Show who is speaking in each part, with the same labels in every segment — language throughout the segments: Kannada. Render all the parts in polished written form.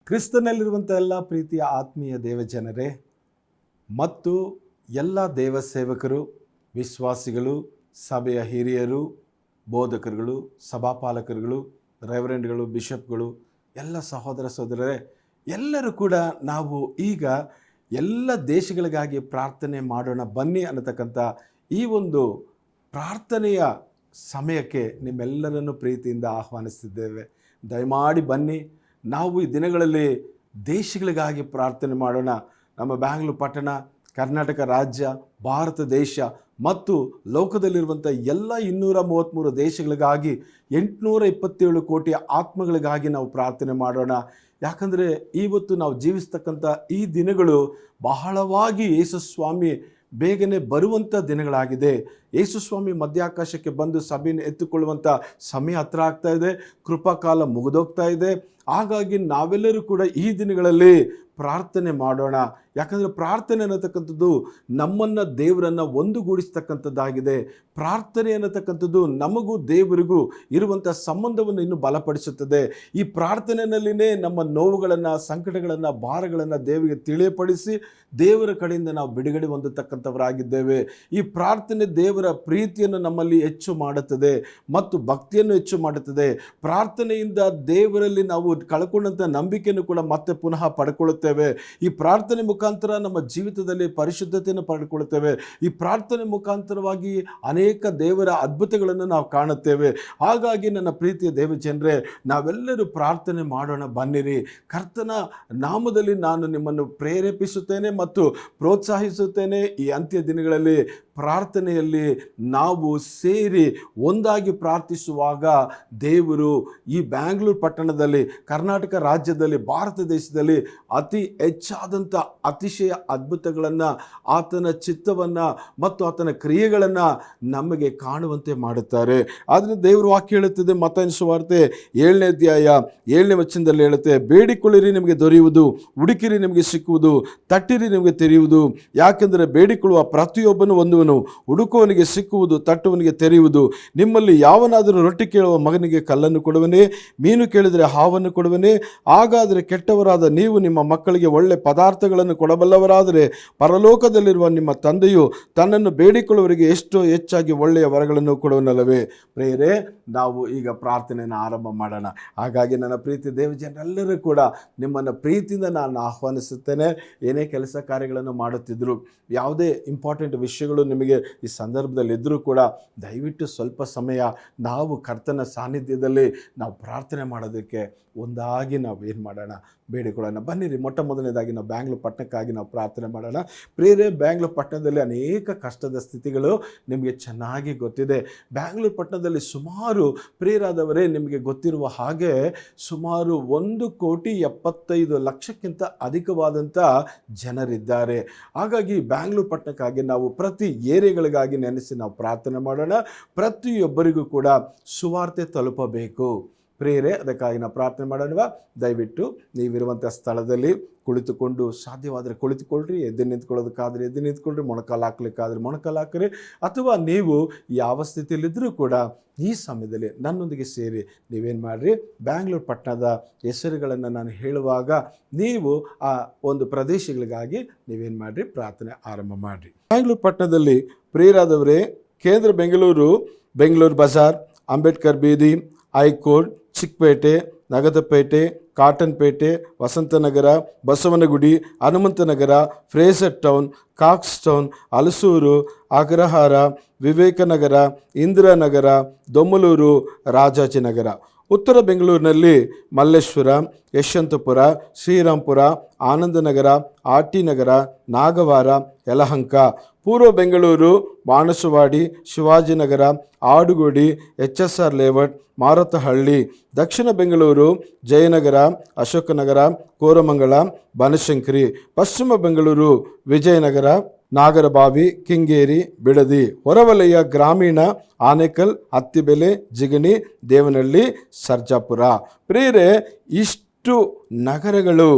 Speaker 1: ಕ್ರಿಸ್ತನಲ್ಲಿರುವಂಥ ಎಲ್ಲ ಪ್ರೀತಿಯ ಆತ್ಮೀಯ ದೇವಜನರೇ ಮತ್ತು ಎಲ್ಲ ದೇವ ಸೇವಕರು, ವಿಶ್ವಾಸಿಗಳು, ಸಭೆಯ ಹಿರಿಯರು, ಬೋಧಕರುಗಳು, ಸಭಾಪಾಲಕರುಗಳು, ರೆವರೆಂಡ್ಗಳು, ಬಿಷಪ್ಗಳು, ಎಲ್ಲ ಸಹೋದರ ಸಹೋದರರೇ, ಎಲ್ಲರೂ ಕೂಡ ನಾವು ಈಗ ಎಲ್ಲ ದೇಶಗಳಿಗಾಗಿ ಪ್ರಾರ್ಥನೆ ಮಾಡೋಣ ಬನ್ನಿ ಅನ್ನತಕ್ಕಂಥ ಈ ಒಂದು ಪ್ರಾರ್ಥನೆಯ ಸಮಯಕ್ಕೆ ನಿಮ್ಮೆಲ್ಲರನ್ನು ಪ್ರೀತಿಯಿಂದ ಆಹ್ವಾನಿಸ್ತಿದ್ದೇವೆ. ದಯಮಾಡಿ ಬನ್ನಿ, ನಾವು ಈ ದಿನಗಳಲ್ಲಿ ದೇಶಗಳಿಗಾಗಿ ಪ್ರಾರ್ಥನೆ ಮಾಡೋಣ. ನಮ್ಮ ಬ್ಯಾಂಗ್ಳೂರು ಪಟ್ಟಣ, ಕರ್ನಾಟಕ ರಾಜ್ಯ, ಭಾರತ ದೇಶ ಮತ್ತು ಲೋಕದಲ್ಲಿರುವಂಥ ಎಲ್ಲ 233 ದೇಶಗಳಿಗಾಗಿ 827 ಕೋಟಿ ಆತ್ಮಗಳಿಗಾಗಿ ನಾವು ಪ್ರಾರ್ಥನೆ ಮಾಡೋಣ. ಯಾಕಂದರೆ ಇವತ್ತು ನಾವು ಜೀವಿಸ್ತಕ್ಕಂಥ ಈ ದಿನಗಳು ಬಹಳವಾಗಿ ಯೇಸುಸ್ವಾಮಿ ಬೇಗನೆ ಬರುವಂಥ ದಿನಗಳಾಗಿದೆ. ಯೇಸುಸ್ವಾಮಿ ಮಧ್ಯಾಕಾಶಕ್ಕೆ ಬಂದು ಸಭೆಯನ್ನು ಎತ್ತುಕೊಳ್ಳುವಂಥ ಸಮಯ ಹತ್ರ ಆಗ್ತಾ ಇದೆ. ಕೃಪಾಕಾಲ ಮುಗಿದೋಗ್ತಾ ಇದೆ. ಹಾಗಾಗಿ ನಾವೆಲ್ಲರೂ ಕೂಡ ಈ ದಿನಗಳಲ್ಲಿ ಪ್ರಾರ್ಥನೆ ಮಾಡೋಣ. ಯಾಕಂದರೆ ಪ್ರಾರ್ಥನೆ ಅನ್ನತಕ್ಕಂಥದ್ದು ನಮ್ಮನ್ನು ದೇವರನ್ನು ಒಂದುಗೂಡಿಸ್ತಕ್ಕಂಥದ್ದಾಗಿದೆ. ಪ್ರಾರ್ಥನೆ ಅನ್ನತಕ್ಕಂಥದ್ದು ನಮಗೂ ದೇವರಿಗೂ ಇರುವಂಥ ಸಂಬಂಧವನ್ನು ಇನ್ನೂ ಬಲಪಡಿಸುತ್ತದೆ. ಈ ಪ್ರಾರ್ಥನೆಯಲ್ಲಿನೇ ನಮ್ಮ ನೋವುಗಳನ್ನು, ಸಂಕಟಗಳನ್ನು, ಭಾರಗಳನ್ನು ದೇವರಿಗೆ ತಿಳಿಯಪಡಿಸಿ ದೇವರ ಕಡೆಯಿಂದ ನಾವು ಬಿಡುಗಡೆ ಹೊಂದತಕ್ಕಂಥವರಾಗಿದ್ದೇವೆ. ಈ ಪ್ರಾರ್ಥನೆ ದೇವರ ಪ್ರೀತಿಯನ್ನು ನಮ್ಮಲ್ಲಿ ಹೆಚ್ಚು ಮಾಡುತ್ತದೆ ಮತ್ತು ಭಕ್ತಿಯನ್ನು ಹೆಚ್ಚು ಮಾಡುತ್ತದೆ. ಪ್ರಾರ್ಥನೆಯಿಂದ ದೇವರಲ್ಲಿ ನಾವು ಕಳ್ಕೊಂಡಂಥ ನಂಬಿಕೆಯನ್ನು ಕೂಡ ಮತ್ತೆ ಪುನಃ ಪಡ್ಕೊಳ್ಳುತ್ತೇವೆ. ಈ ಪ್ರಾರ್ಥನೆ ಮುಖಾಂತರ ನಮ್ಮ ಜೀವಿತದಲ್ಲಿ ಪರಿಶುದ್ಧತೆಯನ್ನು ಪಡ್ಕೊಳ್ಳುತ್ತೇವೆ. ಈ ಪ್ರಾರ್ಥನೆ ಮುಖಾಂತರವಾಗಿ ಅನೇಕ ದೇವರ ಅದ್ಭುತಗಳನ್ನು ನಾವು ಕಾಣುತ್ತೇವೆ. ಹಾಗಾಗಿ ನನ್ನ ಪ್ರೀತಿಯ ದೇವಜನರೇ, ನಾವೆಲ್ಲರೂ ಪ್ರಾರ್ಥನೆ ಮಾಡೋಣ ಬನ್ನಿರಿ. ಕರ್ತನ ನಾಮದಲ್ಲಿ ನಾನು ನಿಮ್ಮನ್ನು ಪ್ರೇರೇಪಿಸುತ್ತೇನೆ ಮತ್ತು ಪ್ರೋತ್ಸಾಹಿಸುತ್ತೇನೆ. ಈ ಅಂತ್ಯ ದಿನಗಳಲ್ಲಿ ಪ್ರಾರ್ಥನೆಯಲ್ಲಿ ನಾವು ಸೇರಿ ಒಂದಾಗಿ ಪ್ರಾರ್ಥಿಸುವಾಗ ದೇವರು ಈ ಬ್ಯಾಂಗ್ಳೂರು ಪಟ್ಟಣದಲ್ಲಿ, ಕರ್ನಾಟಕ ರಾಜ್ಯದಲ್ಲಿ, ಭಾರತ ದೇಶದಲ್ಲಿ ಅತಿ ಹೆಚ್ಚಾದಂಥ ಅತಿಶಯ ಅದ್ಭುತಗಳನ್ನು, ಆತನ ಚಿತ್ತವನ್ನು ಮತ್ತು ಆತನ ಕ್ರಿಯೆಗಳನ್ನು ನಮಗೆ ಕಾಣುವಂತೆ ಮಾಡುತ್ತಾರೆ. ಆದರೆ ದೇವರ ವಾಕ್ಯ ಹೇಳುತ್ತದೆ, ಮತ್ತಾಯನ ಸುವಾರ್ತೆ 7ನೇ ಅಧ್ಯಾಯ 7ನೇ ವಚನದಲ್ಲಿ ಹೇಳುತ್ತೆ, ಬೇಡಿಕೊಳ್ಳಿರಿ ನಿಮಗೆ ದೊರೆಯುವುದು, ಹುಡುಕಿರಿ ನಿಮಗೆ ಸಿಕ್ಕುವುದು, ತಟ್ಟಿರಿ ನಿಮಗೆ ತೆರೆಯುವುದು. ಯಾಕೆಂದರೆ ಬೇಡಿಕೊಳ್ಳುವ ಪ್ರತಿಯೊಬ್ಬನು ಹೊಂದುವನು, ಹುಡುಕುವನಿಗೆ ಸಿಕ್ಕುವುದು, ತಟ್ಟುವನಿಗೆ ತೆರೆಯುವುದು. ನಿಮ್ಮಲ್ಲಿ ಯಾವನಾದರೂ ರೊಟ್ಟಿ ಕೇಳುವ ಮಗನಿಗೆ ಕಲ್ಲನ್ನು ಕೊಡುವನೇ? ಮೀನು ಕೇಳಿದರೆ ಹಾವನ್ನು ಕೊಡುವನೇ? ಹಾಗಾದರೆ ಕೆಟ್ಟವರಾದ ನೀವು ನಿಮ್ಮ ಮಕ್ಕಳಿಗೆ ಒಳ್ಳೆ ಪದಾರ್ಥಗಳನ್ನು ಕೊಡಬಲ್ಲವರಾದರೆ ಪರಲೋಕದಲ್ಲಿರುವ ನಿಮ್ಮ ತಂದೆಯು ತನ್ನನ್ನು ಬೇಡಿಕೊಳ್ಳುವವರಿಗೆ ಎಷ್ಟೋ ಹೆಚ್ಚಾಗಿ ಒಳ್ಳೆಯ ವರಗಳನ್ನು ಕೊಡುವನಲ್ಲವೇ? ಪ್ರಿಯರೇ, ನಾವು ಈಗ ಪ್ರಾರ್ಥನೆಯನ್ನು ಆರಂಭ ಮಾಡೋಣ. ಹಾಗಾಗಿ ನನ್ನ ಪ್ರೀತಿ ದೇವಜನರೆಲ್ಲರೂ ಕೂಡ ನಿಮ್ಮನ್ನು ಪ್ರೀತಿಯಿಂದ ನಾನು ಆಹ್ವಾನಿಸುತ್ತೇನೆ. ಏನೇ ಕೆಲಸ ಕಾರ್ಯಗಳನ್ನು ಮಾಡುತ್ತಿದ್ದರು, ಯಾವುದೇ ಇಂಪಾರ್ಟೆಂಟ್ ವಿಷಯಗಳು ನಿಮಗೆ ಈ ಸಂದರ್ಭದಲ್ಲಿ ಇದ್ದರೂ ಕೂಡ ದಯವಿಟ್ಟು ಸ್ವಲ್ಪ ಸಮಯ ನಾವು ಕರ್ತನ ಸಾನ್ನಿಧ್ಯದಲ್ಲಿ ನಾವು ಪ್ರಾರ್ಥನೆ ಮಾಡೋದಕ್ಕೆ ಒಂದಾಗಿ ನಾವು ಏನು ಮಾಡೋಣ, ಬೇಡಿಕೊಳ್ಳೋಣ. ಬನ್ನಿರಿ, ಮೊಟ್ಟ ಮೊದಲನೇದಾಗಿ ನಾವು ಬ್ಯಾಂಗ್ಳೂರು ಪಟ್ಟಣಕ್ಕಾಗಿ ನಾವು ಪ್ರಾರ್ಥನೆ ಮಾಡೋಣ. ಪ್ರಿಯರೇ, ಬ್ಯಾಂಗ್ಳೂರು ಪಟ್ಟಣದಲ್ಲಿ ಅನೇಕ ಕಷ್ಟದ ಸ್ಥಿತಿಗಳು ನಿಮಗೆ ಚೆನ್ನಾಗಿ ಗೊತ್ತಿದೆ. ಬ್ಯಾಂಗ್ಳೂರು ಪಟ್ಟಣದಲ್ಲಿ ಸುಮಾರು, ಪ್ರಿಯರಾದವರೇ, ನಿಮಗೆ ಗೊತ್ತಿರುವ ಹಾಗೆ ಸುಮಾರು 1,75,00,000ಕ್ಕಿಂತ ಅಧಿಕವಾದಂಥ ಜನರಿದ್ದಾರೆ. ಹಾಗಾಗಿ ಬ್ಯಾಂಗ್ಳೂರು ಪಟ್ಟಣಕ್ಕಾಗಿ ನಾವು ಪ್ರತಿ ಏರಿಯಾಗಳಿಗಾಗಿ ನೆನೆಸಿ ನಾವು ಪ್ರಾರ್ಥನೆ ಮಾಡೋಣ. ಪ್ರತಿಯೊಬ್ಬರಿಗೂ ಕೂಡ ಸುವಾರ್ತೆ ತಲುಪಬೇಕು. ಪ್ರಿಯರೇ, ಅದಕ್ಕಾಗಿ ನಾವು ಪ್ರಾರ್ಥನೆ ಮಾಡೋಣ. ದಯವಿಟ್ಟು ನೀವಿರುವಂಥ ಸ್ಥಳದಲ್ಲಿ ಕುಳಿತುಕೊಂಡು, ಸಾಧ್ಯವಾದರೆ ಕುಳಿತುಕೊಳ್ಳ್ರಿ, ಎದ್ದು ನಿಂತ್ಕೊಳ್ಳೋದಕ್ಕಾದರೆ ಎದ್ದು ನಿಂತ್ಕೊಳ್ರಿ, ಮೊಣಕಾಲು ಹಾಕ್ಲಿಕ್ಕಾದರೆ ಮೊಣಕಾಲು ಹಾಕ್ರಿ. ಅಥವಾ ನೀವು ಯಾವ ಸ್ಥಿತಿಯಲ್ಲಿದ್ದರೂ ಕೂಡ ಈ ಸಮಯದಲ್ಲಿ ನನ್ನೊಂದಿಗೆ ಸೇರಿ ನೀವೇನು ಮಾಡಿರಿ, ಬ್ಯಾಂಗ್ಳೂರು ಪಟ್ಟಣದ ಹೆಸರುಗಳನ್ನು ನಾನು ಹೇಳುವಾಗ ನೀವು ಆ ಒಂದು ಪ್ರದೇಶಗಳಿಗಾಗಿ ನೀವೇನು ಮಾಡಿರಿ, ಪ್ರಾರ್ಥನೆ ಆರಂಭ ಮಾಡಿರಿ. ಬ್ಯಾಂಗ್ಳೂರು ಪಟ್ಟಣದಲ್ಲಿ ಪ್ರಿಯರಾದವರೇ, ಕೇಂದ್ರ ಬೆಂಗಳೂರು, ಬೆಂಗಳೂರು ಬಜಾರ್, ಅಂಬೇಡ್ಕರ್ ಬೀದಿ, high court, Chickpet, Nagadapete, Cottonpet, Vasanthnagar, Basavanagudi, Hanumanthanagar, Frazer Town, Cox Town, Halasuru, Agrahara, Vivekanagar, Indiranagar, Domlur, Rajajinagar. ಉತ್ತರ ಬೆಂಗಳೂರಿನಲ್ಲಿ ಮಲ್ಲೇಶ್ವರ, ಯಶವಂತಪುರ, ಶ್ರೀರಾಂಪುರ, ಆನಂದನಗರ, ಆರ್ಟಿ ನಗರ, ನಾಗವಾರ, ಯಲಹಂಕ. ಪೂರ್ವ ಬೆಂಗಳೂರು ಬಾಣಸವಾಡಿ, ಶಿವಾಜಿನಗರ, ಆಡುಗೋಡಿ, HSR ಲೇಔಟ್, ಮಾರುತಹಳ್ಳಿ. ದಕ್ಷಿಣ ಬೆಂಗಳೂರು ಜಯನಗರ, ಅಶೋಕನಗರ, ಕೋರಮಂಗಲ, ಬನಶಂಕರಿ. ಪಶ್ಚಿಮ ಬೆಂಗಳೂರು ವಿಜಯನಗರ, ನಾಗರಬಾವಿ, ಕಿಂಗೇರಿ, ಬಿಡದಿ. ಹೊರವಲಯ ಗ್ರಾಮೀಣ ಆನೇಕಲ್, ಹತ್ತಿಬೆಲೆ, ಜಿಗಣಿ, ದೇವನಹಳ್ಳಿ, ಸರ್ಜಾಪುರ. ಪ್ರಿಯರೇ, ಇಷ್ಟು ನಗರಗಳು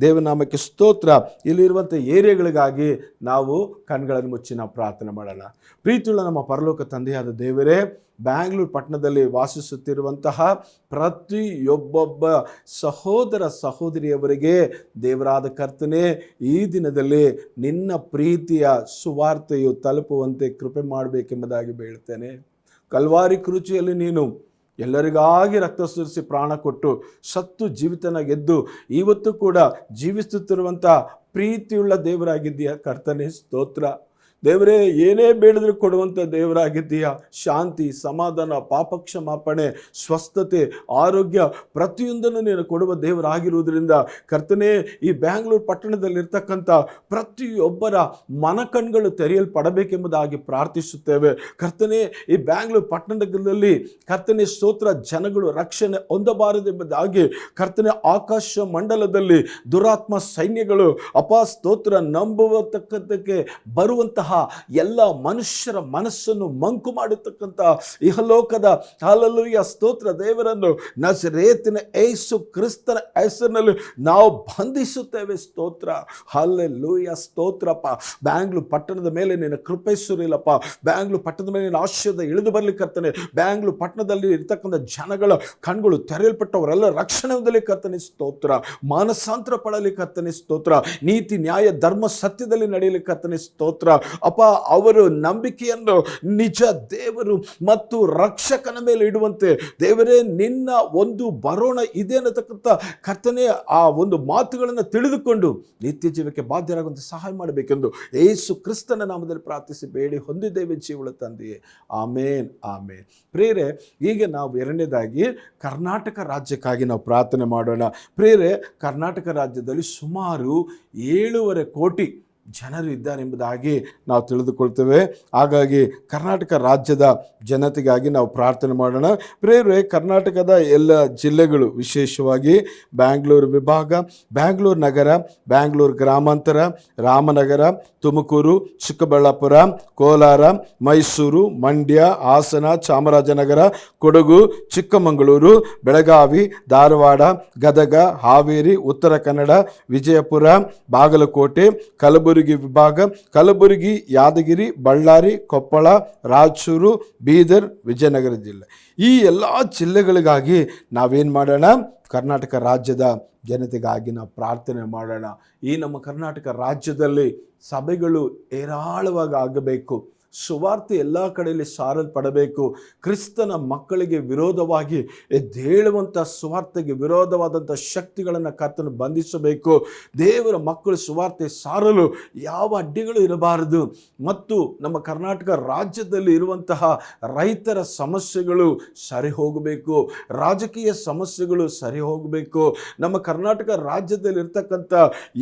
Speaker 1: ದೇವನಾಮಕ್ಕೆ ಸ್ತೋತ್ರ. ಇಲ್ಲಿರುವಂಥ ಏರಿಯಾಗಳಿಗಾಗಿ ನಾವು ಕಣ್ಗಳನ್ನು ಮುಚ್ಚಿ ನಾವು ಪ್ರಾರ್ಥನೆ ಮಾಡೋಣ. ಪ್ರೀತಿಯುಳ್ಳ ನಮ್ಮ ಪರಲೋಕ ತಂದೆಯಾದ ದೇವರೇ, ಬ್ಯಾಂಗ್ಳೂರು ಪಟ್ಟಣದಲ್ಲಿ ವಾಸಿಸುತ್ತಿರುವಂತಹ ಪ್ರತಿಯೊಬ್ಬೊಬ್ಬ ಸಹೋದರ ಸಹೋದರಿಯವರಿಗೆ ದೇವರಾದ ಕರ್ತನೇ, ಈ ದಿನದಲ್ಲಿ ನಿನ್ನ ಪ್ರೀತಿಯ ಸುವಾರ್ತೆಯು ತಲುಪುವಂತೆ ಕೃಪೆ ಮಾಡಬೇಕೆಂಬುದಾಗಿ ಬೇಳ್ತೇನೆ. ಕಲ್ವಾರಿ ಕ್ರೂಚಿಯಲ್ಲಿ ನೀನು ಎಲ್ಲರಿಗಾಗಿ ರಕ್ತ ಸುರಿಸಿ ಪ್ರಾಣ ಕೊಟ್ಟು ಸತ್ತು ಜೀವಿತನ ಗೆದ್ದು ಇವತ್ತು ಕೂಡ ಜೀವಿಸುತ್ತಿರುವಂಥ ಪ್ರೀತಿಯುಳ್ಳ ದೇವರಾಗಿದ್ದೀಯ ಕರ್ತನೇ, ಸ್ತೋತ್ರ. ದೇವರೇ, ಏನೇ ಬೇಡಿದ್ರು ಕೊಡುವಂಥ ದೇವರಾಗಿದ್ದೀಯ. ಶಾಂತಿ, ಸಮಾಧಾನ, ಪಾಪ ಕ್ಷಮಾಪಣೆ, ಸ್ವಸ್ಥತೆ, ಆರೋಗ್ಯ ಪ್ರತಿಯೊಂದನ್ನು ನೀನು ಕೊಡುವ ದೇವರಾಗಿರುವುದರಿಂದ ಕರ್ತನೇ, ಈ ಬ್ಯಾಂಗ್ಳೂರು ಪಟ್ಟಣದಲ್ಲಿರ್ತಕ್ಕಂಥ ಪ್ರತಿಯೊಬ್ಬರ ಮನಕಣ್ಗಳು ತೆರೆಯಲ್ಪಡಬೇಕೆಂಬುದಾಗಿ ಪ್ರಾರ್ಥಿಸುತ್ತೇವೆ. ಕರ್ತನೇ, ಈ ಬ್ಯಾಂಗ್ಳೂರು ಪಟ್ಟಣದಲ್ಲಿ ಕರ್ತನೇ ಸ್ತೋತ್ರ, ಜನಗಳು ರಕ್ಷಣೆ ಹೊಂದಬಾರದೆಂಬುದಾಗಿ ಕರ್ತನೇ, ಆಕಾಶ ಮಂಡಲದಲ್ಲಿ ದುರಾತ್ಮ ಸೈನ್ಯಗಳು ಸ್ತೋತ್ರ ನಂಬುವತಕ್ಕಂತಕ್ಕೆ ಬರುವಂತಹ ಎಲ್ಲ ಮನುಷ್ಯರ ಮನಸ್ಸನ್ನು ಮಂಕು ಮಾಡತಕ್ಕಂಥ ಇಹಲೋಕದ ಹಲ್ಲೆಲೂಯಾ ಸ್ತೋತ್ರ ದೇವರನ್ನು ನಜರೇತಿನ ಯೇಸು ಕ್ರಿಸ್ತನ ಹೆಸರಿನಲ್ಲಿ ನಾವು ಬಂಧಿಸುತ್ತೇವೆ. ಸ್ತೋತ್ರ, ಹಲ್ಲೆಲೂಯಾ ಸ್ತೋತ್ರಪ್ಪ. ಬ್ಯಾಂಗ್ಳೂರು ಪಟ್ಟಣದ ಮೇಲೆ ನಿನ್ನ ಕೃಪೆ ಸುರಿಲಪ್ಪ. ಬ್ಯಾಂಗ್ಳೂರು ಪಟ್ಟಣದ ಮೇಲೆ ನಿನ್ನ ಆಶೀರ್ವಾದ ಇಳಿದು ಬರಲಿ ಕರ್ತನೆ. ಬ್ಯಾಂಗ್ಳೂರು ಪಟ್ಟಣದಲ್ಲಿ ಇರ್ತಕ್ಕಂಥ ಜನಗಳ ಕಣ್ಗಳು ತೆರೆಯಲ್ಪಟ್ಟವರೆಲ್ಲ ರಕ್ಷಣೆ ಹೊಂದಲಿ ಕರ್ತನೆ, ಸ್ತೋತ್ರ. ಮಾನಸಾಂತರ ಪಡಲಿ ಕರ್ತನೆ, ಸ್ತೋತ್ರ. ನೀತಿ ನ್ಯಾಯ ಧರ್ಮ ಸತ್ಯದಲ್ಲಿ ನಡೆಯಲಿ ಕರ್ತನೆ, ಸ್ತೋತ್ರ. ಅಪ್ಪ, ಅವರು ನಂಬಿಕೆಯನ್ನು ನಿಜ ದೇವರು ಮತ್ತು ರಕ್ಷಕನ ಮೇಲೆ ಇಡುವಂತೆ ದೇವರೇ, ನಿನ್ನ ಒಂದು ಬರೋಣ ಇದೆ ಅನ್ನತಕ್ಕಂಥ ಕರ್ತನೆ ಆ ಒಂದು ಮಾತುಗಳನ್ನು ತಿಳಿದುಕೊಂಡು ನಿತ್ಯ ಜೀವಕ್ಕೆ ಬಾಧ್ಯರಾಗುವಂತೆ ಸಹಾಯ ಮಾಡಬೇಕೆಂದು ಯೇಸು ಕ್ರಿಸ್ತನ ನಾಮದಲ್ಲಿ ಪ್ರಾರ್ಥಿಸಿ ಬೇಡಿ ಹೊಂದಿದ್ದೇವೆ ಜೀವಳ ತಂದೆಯೇ, ಆಮೇನ್, ಆಮೇನ್. ಪ್ರಿಯರೇ, ಈಗ ನಾವು ಎರಡನೇದಾಗಿ ಕರ್ನಾಟಕ ರಾಜ್ಯಕ್ಕಾಗಿ ನಾವು ಪ್ರಾರ್ಥನೆ ಮಾಡೋಣ. ಪ್ರಿಯರೇ, ಕರ್ನಾಟಕ ರಾಜ್ಯದಲ್ಲಿ ಸುಮಾರು 7.5 ಕೋಟಿ ಜನರು ಇದ್ದಾರೆ ಎಂಬುದಾಗಿ ನಾವು ತಿಳಿದುಕೊಳ್ತೇವೆ. ಹಾಗಾಗಿ ಕರ್ನಾಟಕ ರಾಜ್ಯದ ಜನತೆಗಾಗಿ ನಾವು ಪ್ರಾರ್ಥನೆ ಮಾಡೋಣ. ಪ್ರಿಯರೇ, ಕರ್ನಾಟಕದ ಎಲ್ಲ ಜಿಲ್ಲೆಗಳು, ವಿಶೇಷವಾಗಿ ಬ್ಯಾಂಗ್ಳೂರು ವಿಭಾಗ, ಬ್ಯಾಂಗ್ಳೂರು ನಗರ, ಬ್ಯಾಂಗ್ಳೂರು ಗ್ರಾಮಾಂತರ, ರಾಮನಗರ, ತುಮಕೂರು, ಚಿಕ್ಕಬಳ್ಳಾಪುರ, ಕೋಲಾರ, ಮೈಸೂರು, ಮಂಡ್ಯ, ಹಾಸನ, ಚಾಮರಾಜನಗರ, ಕೊಡಗು, ಚಿಕ್ಕಮಗಳೂರು, ಬೆಳಗಾವಿ, ಧಾರವಾಡ, ಗದಗ, ಹಾವೇರಿ, ಉತ್ತರ ಕನ್ನಡ, ವಿಜಯಪುರ, ಬಾಗಲಕೋಟೆ, ಕಲಬುರಗಿ ವಿಭಾಗ, ಕಲಬುರಗಿ, ಯಾದಗಿರಿ, ಬಳ್ಳಾರಿ, ಕೊಪ್ಪಳ, ರಾಯಚೂರು, ಬೀದರ್, ವಿಜಯನಗರ ಜಿಲ್ಲೆ, ಈ ಎಲ್ಲ ಜಿಲ್ಲೆಗಳಿಗಾಗಿ ನಾವೇನು ಮಾಡೋಣ? ಕರ್ನಾಟಕ ರಾಜ್ಯದ ಜನತೆಗಾಗಿ ನಾವು ಪ್ರಾರ್ಥನೆ ಮಾಡೋಣ. ಈ ನಮ್ಮ ಕರ್ನಾಟಕ ರಾಜ್ಯದಲ್ಲಿ ಸಭೆಗಳು ಹೇರಾಳವಾಗಿ ಆಗಬೇಕು. ಸುವಾರ್ತೆ ಎಲ್ಲ ಕಡೆಯಲ್ಲಿ ಸಾರಲ್ಪಡಬೇಕು. ಕ್ರಿಸ್ತನ ಮಕ್ಕಳಿಗೆ ವಿರೋಧವಾಗಿ ಎದ್ದೇಳುವಂಥ ಸುವಾರ್ತೆಗೆ ವಿರೋಧವಾದಂಥ ಶಕ್ತಿಗಳನ್ನು ಕರ್ತನು ಬಂಧಿಸಬೇಕು. ದೇವರ ಮಕ್ಕಳು ಸುವಾರ್ತೆ ಸಾರಲು ಯಾವ ಅಡ್ಡಿಗಳು ಇರಬಾರದು. ಮತ್ತು ನಮ್ಮ ಕರ್ನಾಟಕ ರಾಜ್ಯದಲ್ಲಿ ಇರುವಂತಹ ರೈತರ ಸಮಸ್ಯೆಗಳು ಸರಿ ಹೋಗಬೇಕು, ರಾಜಕೀಯ ಸಮಸ್ಯೆಗಳು ಸರಿ ಹೋಗಬೇಕು. ನಮ್ಮ ಕರ್ನಾಟಕ ರಾಜ್ಯದಲ್ಲಿ ಇರ್ತಕ್ಕಂಥ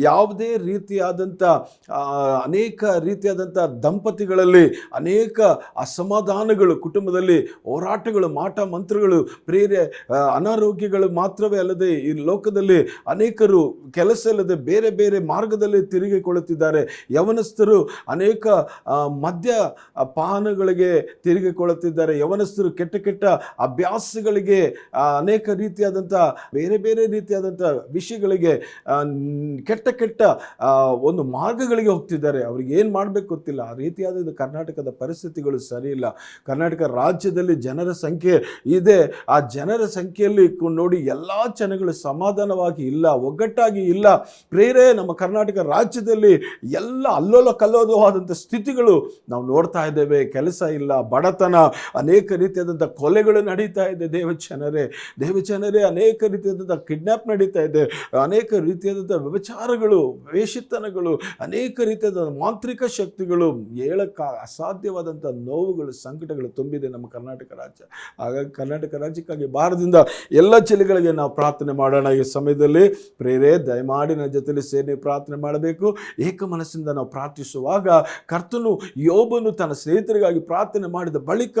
Speaker 1: ಯಾವುದೇ ರೀತಿಯಾದಂಥ ಅನೇಕ ರೀತಿಯಾದಂಥ ದಂಪತಿಗಳಲ್ಲಿ ಅನೇಕ ಅಸಮಾಧಾನಗಳು, ಕುಟುಂಬದಲ್ಲಿ ಹೋರಾಟಗಳು, ಮಾಟ ಮಂತ್ರಗಳು, ಪ್ರೇರೆ ಅನಾರೋಗ್ಯಗಳು ಮಾತ್ರವೇ ಅಲ್ಲದೆ ಈ ಲೋಕದಲ್ಲಿ ಅನೇಕರು ಕೆಲಸ ಇಲ್ಲದೆ ಬೇರೆ ಬೇರೆ ಮಾರ್ಗದಲ್ಲಿ ತಿರುಗಿಕೊಳ್ಳುತ್ತಿದ್ದಾರೆ. ಯವನಸ್ಥರು ಅನೇಕ ಮದ್ಯ ಪಾನಗಳಿಗೆ ತಿರುಗಿಕೊಳ್ಳುತ್ತಿದ್ದಾರೆ. ಯವನಸ್ಥರು ಕೆಟ್ಟ ಕೆಟ್ಟ ಅಭ್ಯಾಸಗಳಿಗೆ, ಅನೇಕ ರೀತಿಯಾದಂಥ ಬೇರೆ ಬೇರೆ ರೀತಿಯಾದಂಥ ವಿಷಯಗಳಿಗೆ, ಕೆಟ್ಟ ಕೆಟ್ಟ ಒಂದು ಮಾರ್ಗಗಳಿಗೆ ಹೋಗ್ತಿದ್ದಾರೆ. ಅವ್ರಿಗೆ ಏನು ಮಾಡಬೇಕು ಗೊತ್ತಿಲ್ಲ. ಆ ರೀತಿಯಾದ ಕರ್ನಾಟಕದ ಪರಿಸ್ಥಿತಿಗಳು ಸರಿ ಇಲ್ಲ. ಕರ್ನಾಟಕ ರಾಜ್ಯದಲ್ಲಿ ಜನರ ಸಂಖ್ಯೆ ಇದೆ. ಆ ಜನರ ಸಂಖ್ಯೆಯಲ್ಲಿ ನೋಡಿ ಎಲ್ಲ ಜನಗಳು ಸಮಾಧಾನವಾಗಿ ಇಲ್ಲ, ಒಗ್ಗಟ್ಟಾಗಿ ಇಲ್ಲ. ಪ್ರೇರೆ, ನಮ್ಮ ಕರ್ನಾಟಕ ರಾಜ್ಯದಲ್ಲಿ ಎಲ್ಲ ಅಲ್ಲೋಲ ಕಲ್ಲೋಲವಾದಂಥ ಸ್ಥಿತಿಗಳು ನಾವು ನೋಡ್ತಾ ಇದ್ದೇವೆ. ಕೆಲಸ ಇಲ್ಲ, ಬಡತನ, ಅನೇಕ ರೀತಿಯಾದಂಥ ಕೊಲೆಗಳು ನಡೀತಾ ಇದೆ. ದೇವಜನರೇ ಅನೇಕ ರೀತಿಯಾದಂಥ ಕಿಡ್ನ್ಯಾಪ್ ನಡೀತಾ ಇದೆ. ಅನೇಕ ರೀತಿಯಾದಂಥ ವ್ಯಭಿಚಾರಗಳು, ವೇಷಿತನಗಳು, ಅನೇಕ ರೀತಿಯಾದ ಮಾಂತ್ರಿಕ ಶಕ್ತಿಗಳು, ಹೇಳಕ್ಕ ಅಸಾಧ್ಯವಾದಂಥ ನೋವುಗಳು, ಸಂಕಟಗಳು ತುಂಬಿದೆ ನಮ್ಮ ಕರ್ನಾಟಕ ರಾಜ್ಯ. ಹಾಗಾಗಿ ಕರ್ನಾಟಕ ರಾಜ್ಯಕ್ಕಾಗಿ ಭಾರತದಿಂದ ಎಲ್ಲ ಜಿಲ್ಲೆಗಳಿಗೆ ನಾವು ಪ್ರಾರ್ಥನೆ ಮಾಡೋಣ. ಈ ಸಮಯದಲ್ಲಿ ಪ್ರೇರೆ, ದಯಮಾಡಿ ನನ್ನ ಜೊತೆಲಿ ಸೇರಿ ಪ್ರಾರ್ಥನೆ ಮಾಡಬೇಕು. ಏಕ ಮನಸ್ಸಿಂದ ನಾವು ಪ್ರಾರ್ಥಿಸುವಾಗ ಕರ್ತನು ಯೋಬನು ತನ್ನ ಸ್ನೇಹಿತರಿಗಾಗಿ ಪ್ರಾರ್ಥನೆ ಮಾಡಿದ ಬಳಿಕ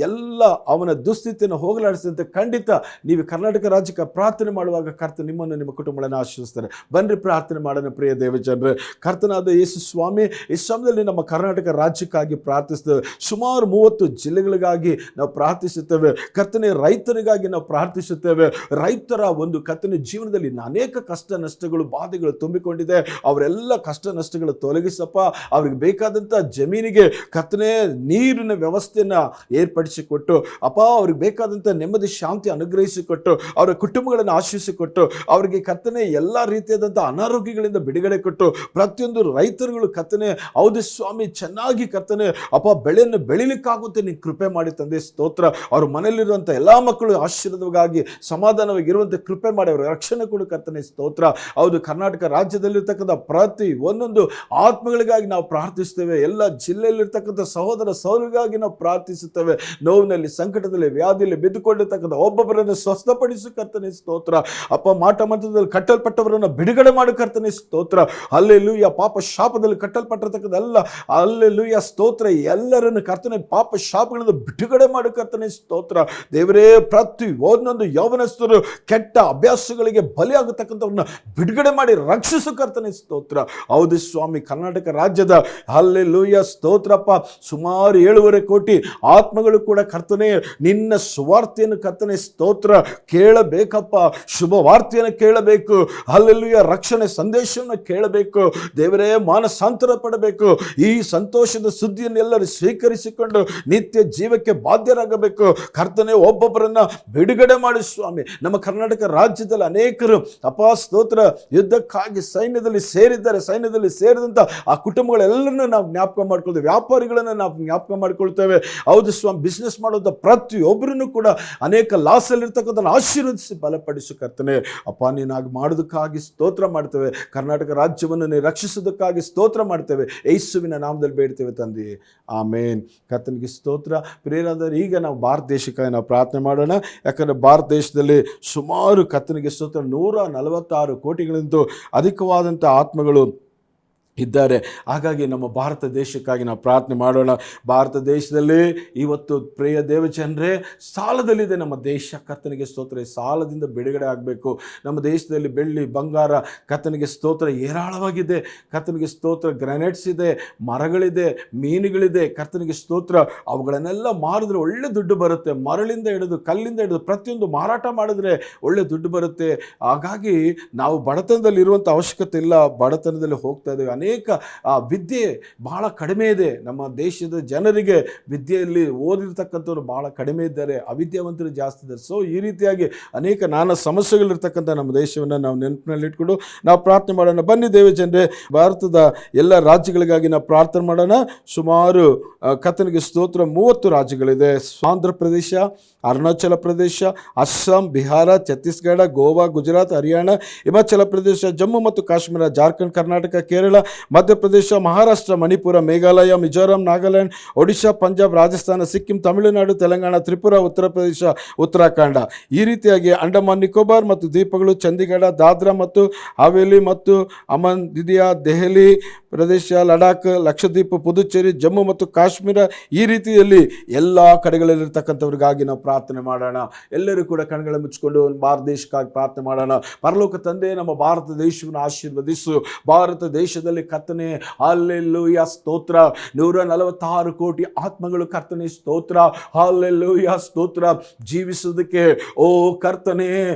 Speaker 1: ಎಲ್ಲ ಅವನ ದುಸ್ಥಿತಿಯನ್ನು ಹೋಗಲಾಡಿಸಿದಂತೆ ಖಂಡಿತ ನೀವು ಕರ್ನಾಟಕ ರಾಜ್ಯಕ್ಕೆ ಪ್ರಾರ್ಥನೆ ಮಾಡುವಾಗ ಕರ್ತನು ನಿಮ್ಮನ್ನು, ನಿಮ್ಮ ಕುಟುಂಬಗಳನ್ನು ಆಶೀರ್ವದಿಸ್ತಾರೆ. ಬನ್ರಿ ಪ್ರಾರ್ಥನೆ ಮಾಡೋಣ. ಪ್ರಿಯ ದೇವಜನರೇ, ಕರ್ತನಾದ ಯೇಸು ಸ್ವಾಮಿ, ಈ ಸಮಯದಲ್ಲಿ ನಮ್ಮ ಕರ್ನಾಟಕ ರಾಜ್ಯ ರಾಜ್ಯಕ್ಕಾಗಿ ಪ್ರಾರ್ಥಿಸ್ತೇವೆ. ಸುಮಾರು 30 ಜಿಲ್ಲೆಗಳಿಗಾಗಿ ನಾವು ಪ್ರಾರ್ಥಿಸುತ್ತೇವೆ. ಕರ್ತನೆ, ರೈತರಿಗಾಗಿ ನಾವು ಪ್ರಾರ್ಥಿಸುತ್ತೇವೆ. ರೈತರ ಒಂದು ಕರ್ತನೆ ಜೀವನದಲ್ಲಿ ಅನೇಕ ಕಷ್ಟ ನಷ್ಟಗಳು, ಬಾಧೆಗಳು ತುಂಬಿಕೊಂಡಿದೆ. ಅವರೆಲ್ಲ ಕಷ್ಟ ನಷ್ಟಗಳು ತೊಲಗಿಸಪ್ಪ. ಅವ್ರಿಗೆ ಬೇಕಾದಂಥ ಜಮೀನಿಗೆ ಕರ್ತನೆ ನೀರಿನ ವ್ಯವಸ್ಥೆಯನ್ನು ಏರ್ಪಡಿಸಿಕೊಟ್ಟು ಅಪ್ಪ, ಅವ್ರಿಗೆ ಬೇಕಾದಂಥ ನೆಮ್ಮದಿ ಶಾಂತಿ ಅನುಗ್ರಹಿಸಿಕೊಟ್ಟು, ಅವರ ಕುಟುಂಬಗಳನ್ನು ಆಶೀರ್ವಿಸಿಕೊಟ್ಟು, ಅವರಿಗೆ ಕರ್ತನೆ ಎಲ್ಲ ರೀತಿಯಾದಂಥ ಅನಾರೋಗ್ಯಗಳಿಂದ ಬಿಡುಗಡೆ ಕೊಟ್ಟು, ಪ್ರತಿಯೊಂದು ರೈತರುಗಳು ಕರ್ತನೆ ಹೌದು ಸ್ವಾಮಿ ಚೆನ್ನಾಗಿ ಕರ್ತನೆ ಅಪ್ಪ ಬೆಳೆಯನ್ನು ಬೆಳಿಲಿಕ್ಕಾಗುತ್ತೆ ನೀನು ಕೃಪೆ ಮಾಡಿ ತಂದೆ ಸ್ತೋತ್ರ. ಅವ್ರ ಮನೆಯಲ್ಲಿರುವಂಥ ಎಲ್ಲ ಮಕ್ಕಳು ಆಶೀರ್ವಾದವಾಗಿ ಸಮಾಧಾನವಾಗಿ ಇರುವಂತೆ ಕೃಪೆ ಮಾಡಿ ಅವರ ರಕ್ಷಣೆ ಕೊಡು ಕರ್ತನೆ ಸ್ತೋತ್ರ. ಹೌದು, ಕರ್ನಾಟಕ ರಾಜ್ಯದಲ್ಲಿರ್ತಕ್ಕಂಥ ಪ್ರತಿ ಒಂದೊಂದು ಆತ್ಮಗಳಿಗಾಗಿ ನಾವು ಪ್ರಾರ್ಥಿಸ್ತೇವೆ. ಎಲ್ಲ ಜಿಲ್ಲೆಯಲ್ಲಿರ್ತಕ್ಕಂಥ ಸಹೋದರ ಸಹೋದರಿಗಾಗಿ ನಾವು ಪ್ರಾರ್ಥಿಸುತ್ತೇವೆ. ನೋವಿನಲ್ಲಿ, ಸಂಕಟದಲ್ಲಿ, ವ್ಯಾಧಿಯಲ್ಲಿ ಬಿದ್ದುಕೊಂಡಿರ್ತಕ್ಕಂಥ ಒಬ್ಬೊಬ್ಬರನ್ನು ಸ್ವಸ್ಥಪಡಿಸು ಕರ್ತನೆ ಸ್ತೋತ್ರ. ಅಪ್ಪ, ಮಾಟ ಮಂತ್ರದಲ್ಲಿ ಕಟ್ಟಲ್ಪಟ್ಟವರನ್ನು ಬಿಡುಗಡೆ ಮಾಡು ಕರ್ತನೆ ಸ್ತೋತ್ರ. ಹಲ್ಲೆಲೂಯಾ. ಪಾಪ ಶಾಪದಲ್ಲಿ ಕಟ್ಟಲ್ಪಟ್ಟಿರ್ತಕ್ಕಂಥ ಎಲ್ಲ ಹಲ್ಲೆಲೂಯಾ ಸ್ತೋತ್ರ ಎಲ್ಲರನ್ನು ಕರ್ತನೆ ಪಾಪ ಶಾಪಗಳಿಂದ ಬಿಡುಗಡೆ ಮಾಡು ಕರ್ತನೆ ಸ್ತೋತ್ರ. ದೇವರೇ, ಪ್ರತಿ ಒಂದೊಂದು ಯೌವನಸ್ಥರು ಕೆಟ್ಟ ಅಭ್ಯಾಸಗಳಿಗೆ ಬಲಿಯಾಗತಕ್ಕಂಥವ್ರನ್ನ ಬಿಡುಗಡೆ ಮಾಡಿ ರಕ್ಷಿಸು ಕರ್ತನೆ ಸ್ತೋತ್ರ. ಹೌದು ಸ್ವಾಮಿ, ಕರ್ನಾಟಕ ರಾಜ್ಯದ ಹಲ್ಲೆಲೂಯಾ ಸ್ತೋತ್ರಪ್ಪ, ಸುಮಾರು 7.5 ಕೋಟಿ ಆತ್ಮಗಳು ಕೂಡ ಕರ್ತನೆ ನಿನ್ನ ಸುವಾರ್ತೆಯನ್ನು ಕರ್ತನೆ ಸ್ತೋತ್ರ ಕೇಳಬೇಕಪ್ಪ. ಶುಭ ವಾರ್ತೆಯನ್ನು ಕೇಳಬೇಕು. ಹಲ್ಲೆಲೂಯಾ, ರಕ್ಷಣೆ ಸಂದೇಶವನ್ನು ಕೇಳಬೇಕು. ದೇವರೇ, ಮಾನಸಾಂತರ ಪಡಬೇಕು. ಈ ಸಂತೋಷದ ಸುದ್ದಿಯನ್ನು ಎಲ್ಲರೂ ಸ್ವೀಕರಿಸಿಕೊಂಡು ನಿತ್ಯ ಜೀವಕ್ಕೆ ಬಾಧ್ಯರಾಗಬೇಕು. ಕರ್ತನೆ, ಒಬ್ಬೊಬ್ಬರನ್ನ ಬಿಡುಗಡೆ ಮಾಡಿ ಸ್ವಾಮಿ. ನಮ್ಮ ಕರ್ನಾಟಕ ರಾಜ್ಯದಲ್ಲಿ ಅನೇಕರು ಅಪ್ಪ ಸ್ತೋತ್ರ ಯುದ್ಧಕ್ಕಾಗಿ ಸೈನ್ಯದಲ್ಲಿ ಸೇರಿದ್ದಾರೆ. ಸೈನ್ಯದಲ್ಲಿ ಸೇರಿದಂಥ ಆ ಕುಟುಂಬಗಳೆಲ್ಲರನ್ನು ನಾವು ಜ್ಞಾಪಕ ಮಾಡ್ಕೊಳ್ತೇವೆ. ವ್ಯಾಪಾರಿಗಳನ್ನು ನಾವು ಜ್ಞಾಪಕ ಮಾಡ್ಕೊಳ್ತೇವೆ. ಹೌದು ಸ್ವಾಮಿ, ಬಿಸ್ನೆಸ್ ಮಾಡುವಂಥ ಪ್ರತಿಯೊಬ್ಬರನ್ನು ಕೂಡ ಅನೇಕ ಲಾಸಲ್ಲಿರ್ತಕ್ಕಂಥ ಆಶೀರ್ವದಿಸಿ ಬಲಪಡಿಸು ಕರ್ತನೆ. ಅಪ್ಪ, ನೀನಾಗಿ ಮಾಡೋದಕ್ಕಾಗಿ ಸ್ತೋತ್ರ ಮಾಡ್ತೇವೆ. ಕರ್ನಾಟಕ ರಾಜ್ಯವನ್ನು ನೀನು ರಕ್ಷಿಸೋದಕ್ಕಾಗಿ ಸ್ತೋತ್ರ ಮಾಡ್ತೇವೆ. ಯೇಸುವಿನ ನಾಮದಲ್ಲಿ ಬೇಡ್ತೇವೆ ತಂದೆ, ಆಮೇನ್. ಕರ್ತನಿಗೆ ಸ್ತೋತ್ರ. ಪ್ರಿಯರಾದರೆ, ಈಗ ನಾವು ಭಾರತ ದೇಶಕ್ಕಾಗಿ ನಾವು ಪ್ರಾರ್ಥನೆ ಮಾಡೋಣ. ಯಾಕಂದರೆ ಭಾರತ ದೇಶದಲ್ಲಿ ಸುಮಾರು ಕರ್ತನಿಗೆ ಸ್ತೋತ್ರ 146 ಕೋಟಿಗಳಿಂದ ಅಧಿಕವಾದಂಥ ಆತ್ಮಗಳು ಇದ್ದಾರೆ. ಹಾಗಾಗಿ ನಮ್ಮ ಭಾರತ ದೇಶಕ್ಕಾಗಿ ನಾವು ಪ್ರಾರ್ಥನೆ ಮಾಡೋಣ. ಭಾರತ ದೇಶದಲ್ಲಿ ಇವತ್ತು ಪ್ರಿಯ ದೇವಜನರೇ ಸಾಲದಲ್ಲಿದೆ ನಮ್ಮ ದೇಶ. ಕರ್ತನಿಗೆ ಸ್ತೋತ್ರ. ಸಾಲದಿಂದ ಬಿಡುಗಡೆ ಆಗಬೇಕು. ನಮ್ಮ ದೇಶದಲ್ಲಿ ಬೆಳ್ಳಿ, ಬಂಗಾರ ಕರ್ತನಿಗೆ ಸ್ತೋತ್ರ ಹೇರಾಳವಾಗಿದೆ. ಕರ್ತನಿಗೆ ಸ್ತೋತ್ರ. ಗ್ರಾನೈಟ್ಸ್ ಇದೆ, ಮರಗಳಿದೆ, ಮೀನುಗಳಿದೆ. ಕರ್ತನಿಗೆ ಸ್ತೋತ್ರ. ಅವುಗಳನ್ನೆಲ್ಲ ಮಾರಿದ್ರೆ ಒಳ್ಳೆ ದುಡ್ಡು ಬರುತ್ತೆ. ಮರಳಿಂದ ಹಿಡಿದು ಕಲ್ಲಿಂದ ಹಿಡಿದು ಪ್ರತಿಯೊಂದು ಮಾರಾಟ ಮಾಡಿದ್ರೆ ಒಳ್ಳೆ ದುಡ್ಡು ಬರುತ್ತೆ. ಹಾಗಾಗಿ ನಾವು ಬಡತನದಲ್ಲಿ ಇರುವಂಥ ಅವಶ್ಯಕತೆ ಇಲ್ಲ. ಬಡತನದಲ್ಲಿ ಹೋಗ್ತಾ ಇದ್ದೇವೆ. ಅನೇಕ ವಿದ್ಯೆ ಬಹಳ ಕಡಿಮೆ ಇದೆ. ನಮ್ಮ ದೇಶದ ಜನರಿಗೆ ವಿದ್ಯೆಯಲ್ಲಿ ಓದಿರ್ತಕ್ಕಂಥವ್ರು ಬಹಳ ಕಡಿಮೆ ಇದ್ದಾರೆ. ಅವಿದ್ಯಾವಂತರು ಜಾಸ್ತಿ ಇದ್ದಾರೆ. ಸೊ ಈ ರೀತಿಯಾಗಿ ಅನೇಕ ನಾನಾ ಸಮಸ್ಯೆಗಳಿರ್ತಕ್ಕಂಥ ನಮ್ಮ ದೇಶವನ್ನು ನಾವು ನೆನಪಿನಲ್ಲಿ ಇಟ್ಕೊಂಡು ನಾವು ಪ್ರಾರ್ಥನೆ ಮಾಡೋಣ. ಬನ್ನಿ ದೇವಜನರೇ, ಭಾರತದ ಎಲ್ಲ ರಾಜ್ಯಗಳಿಗಾಗಿ ನಾವು ಪ್ರಾರ್ಥನೆ ಮಾಡೋಣ. ಸುಮಾರು ಕರ್ತನಿಗೆ ಸ್ತೋತ್ರ 30 ರಾಜ್ಯಗಳಿದೆ. ಆಂಧ್ರ ಪ್ರದೇಶ, ಅರುಣಾಚಲ ಪ್ರದೇಶ, ಅಸ್ಸಾಂ, ಬಿಹಾರ, ಛತ್ತೀಸ್ಗಢ, ಗೋವಾ, ಗುಜರಾತ್, ಹರಿಯಾಣ, ಹಿಮಾಚಲ ಪ್ರದೇಶ, ಜಮ್ಮು ಮತ್ತು ಕಾಶ್ಮೀರ, ಜಾರ್ಖಂಡ್, ಕರ್ನಾಟಕ, ಕೇರಳ, ಮಧ್ಯಪ್ರದೇಶ, ಮಹಾರಾಷ್ಟ್ರ, ಮಣಿಪುರ, ಮೇಘಾಲಯ, ಮಿಜೋರಾಂ, ನಾಗಾಲ್ಯಾಂಡ್, ಒಡಿಶಾ, ಪಂಜಾಬ್, ರಾಜಸ್ಥಾನ, ಸಿಕ್ಕಿಂ, ತಮಿಳುನಾಡು, ತೆಲಂಗಾಣ, ತ್ರಿಪುರ, ಉತ್ತರ ಪ್ರದೇಶ, ಉತ್ತರಾಖಂಡ. ಈ ರೀತಿಯಾಗಿ ಅಂಡಮಾನ್ ನಿಕೋಬಾರ್ ಮತ್ತು ದ್ವೀಪಗಳು, ಚಂಡೀಗಢ, ದಾದ್ರಾ ಮತ್ತು ಹವೇಲಿ ಮತ್ತು ಅಮನ್ ದಿದಿಯಾ, ದೆಹಲಿ ಪ್ರದೇಶ, ಲಡಾಖ್, ಲಕ್ಷದ್ವೀಪ, ಪುದುಚೇರಿ, ಜಮ್ಮು ಮತ್ತು ಕಾಶ್ಮೀರ, ಈ ರೀತಿಯಲ್ಲಿ ಎಲ್ಲ ಕಡೆಗಳಲ್ಲಿರ್ತಕ್ಕಂಥವ್ರಿಗಾಗಿ ನಾವು ಪ್ರಾರ್ಥನೆ ಮಾಡೋಣ. ಎಲ್ಲರೂ ಕೂಡ ಕಣ್ಗಳ ಮುಚ್ಚಿಕೊಂಡು ಭಾರತ ದೇಶಕ್ಕಾಗಿ ಪ್ರಾರ್ಥನೆ ಮಾಡೋಣ. ಪರಲೋಕ ತಂದೆ, ನಮ್ಮ ಭಾರತ ದೇಶವನ್ನು ಆಶೀರ್ವದಿಸು. ಭಾರತ ದೇಶದಲ್ಲಿ ಕರ್ತನೆ ಹಲ್ಲೆಲೂಯಾ ಸ್ತೋತ್ರ. 146 ಕೋಟಿ ಆತ್ಮಗಳು ಕರ್ತನೆ ಸ್ತೋತ್ರ. ಹಲ್ಲೆಲೂಯಾ ಸ್ತೋತ್ರ. ಜೀವಿಸುವುದಕ್ಕೆ ಓ ಕರ್ತನೆ,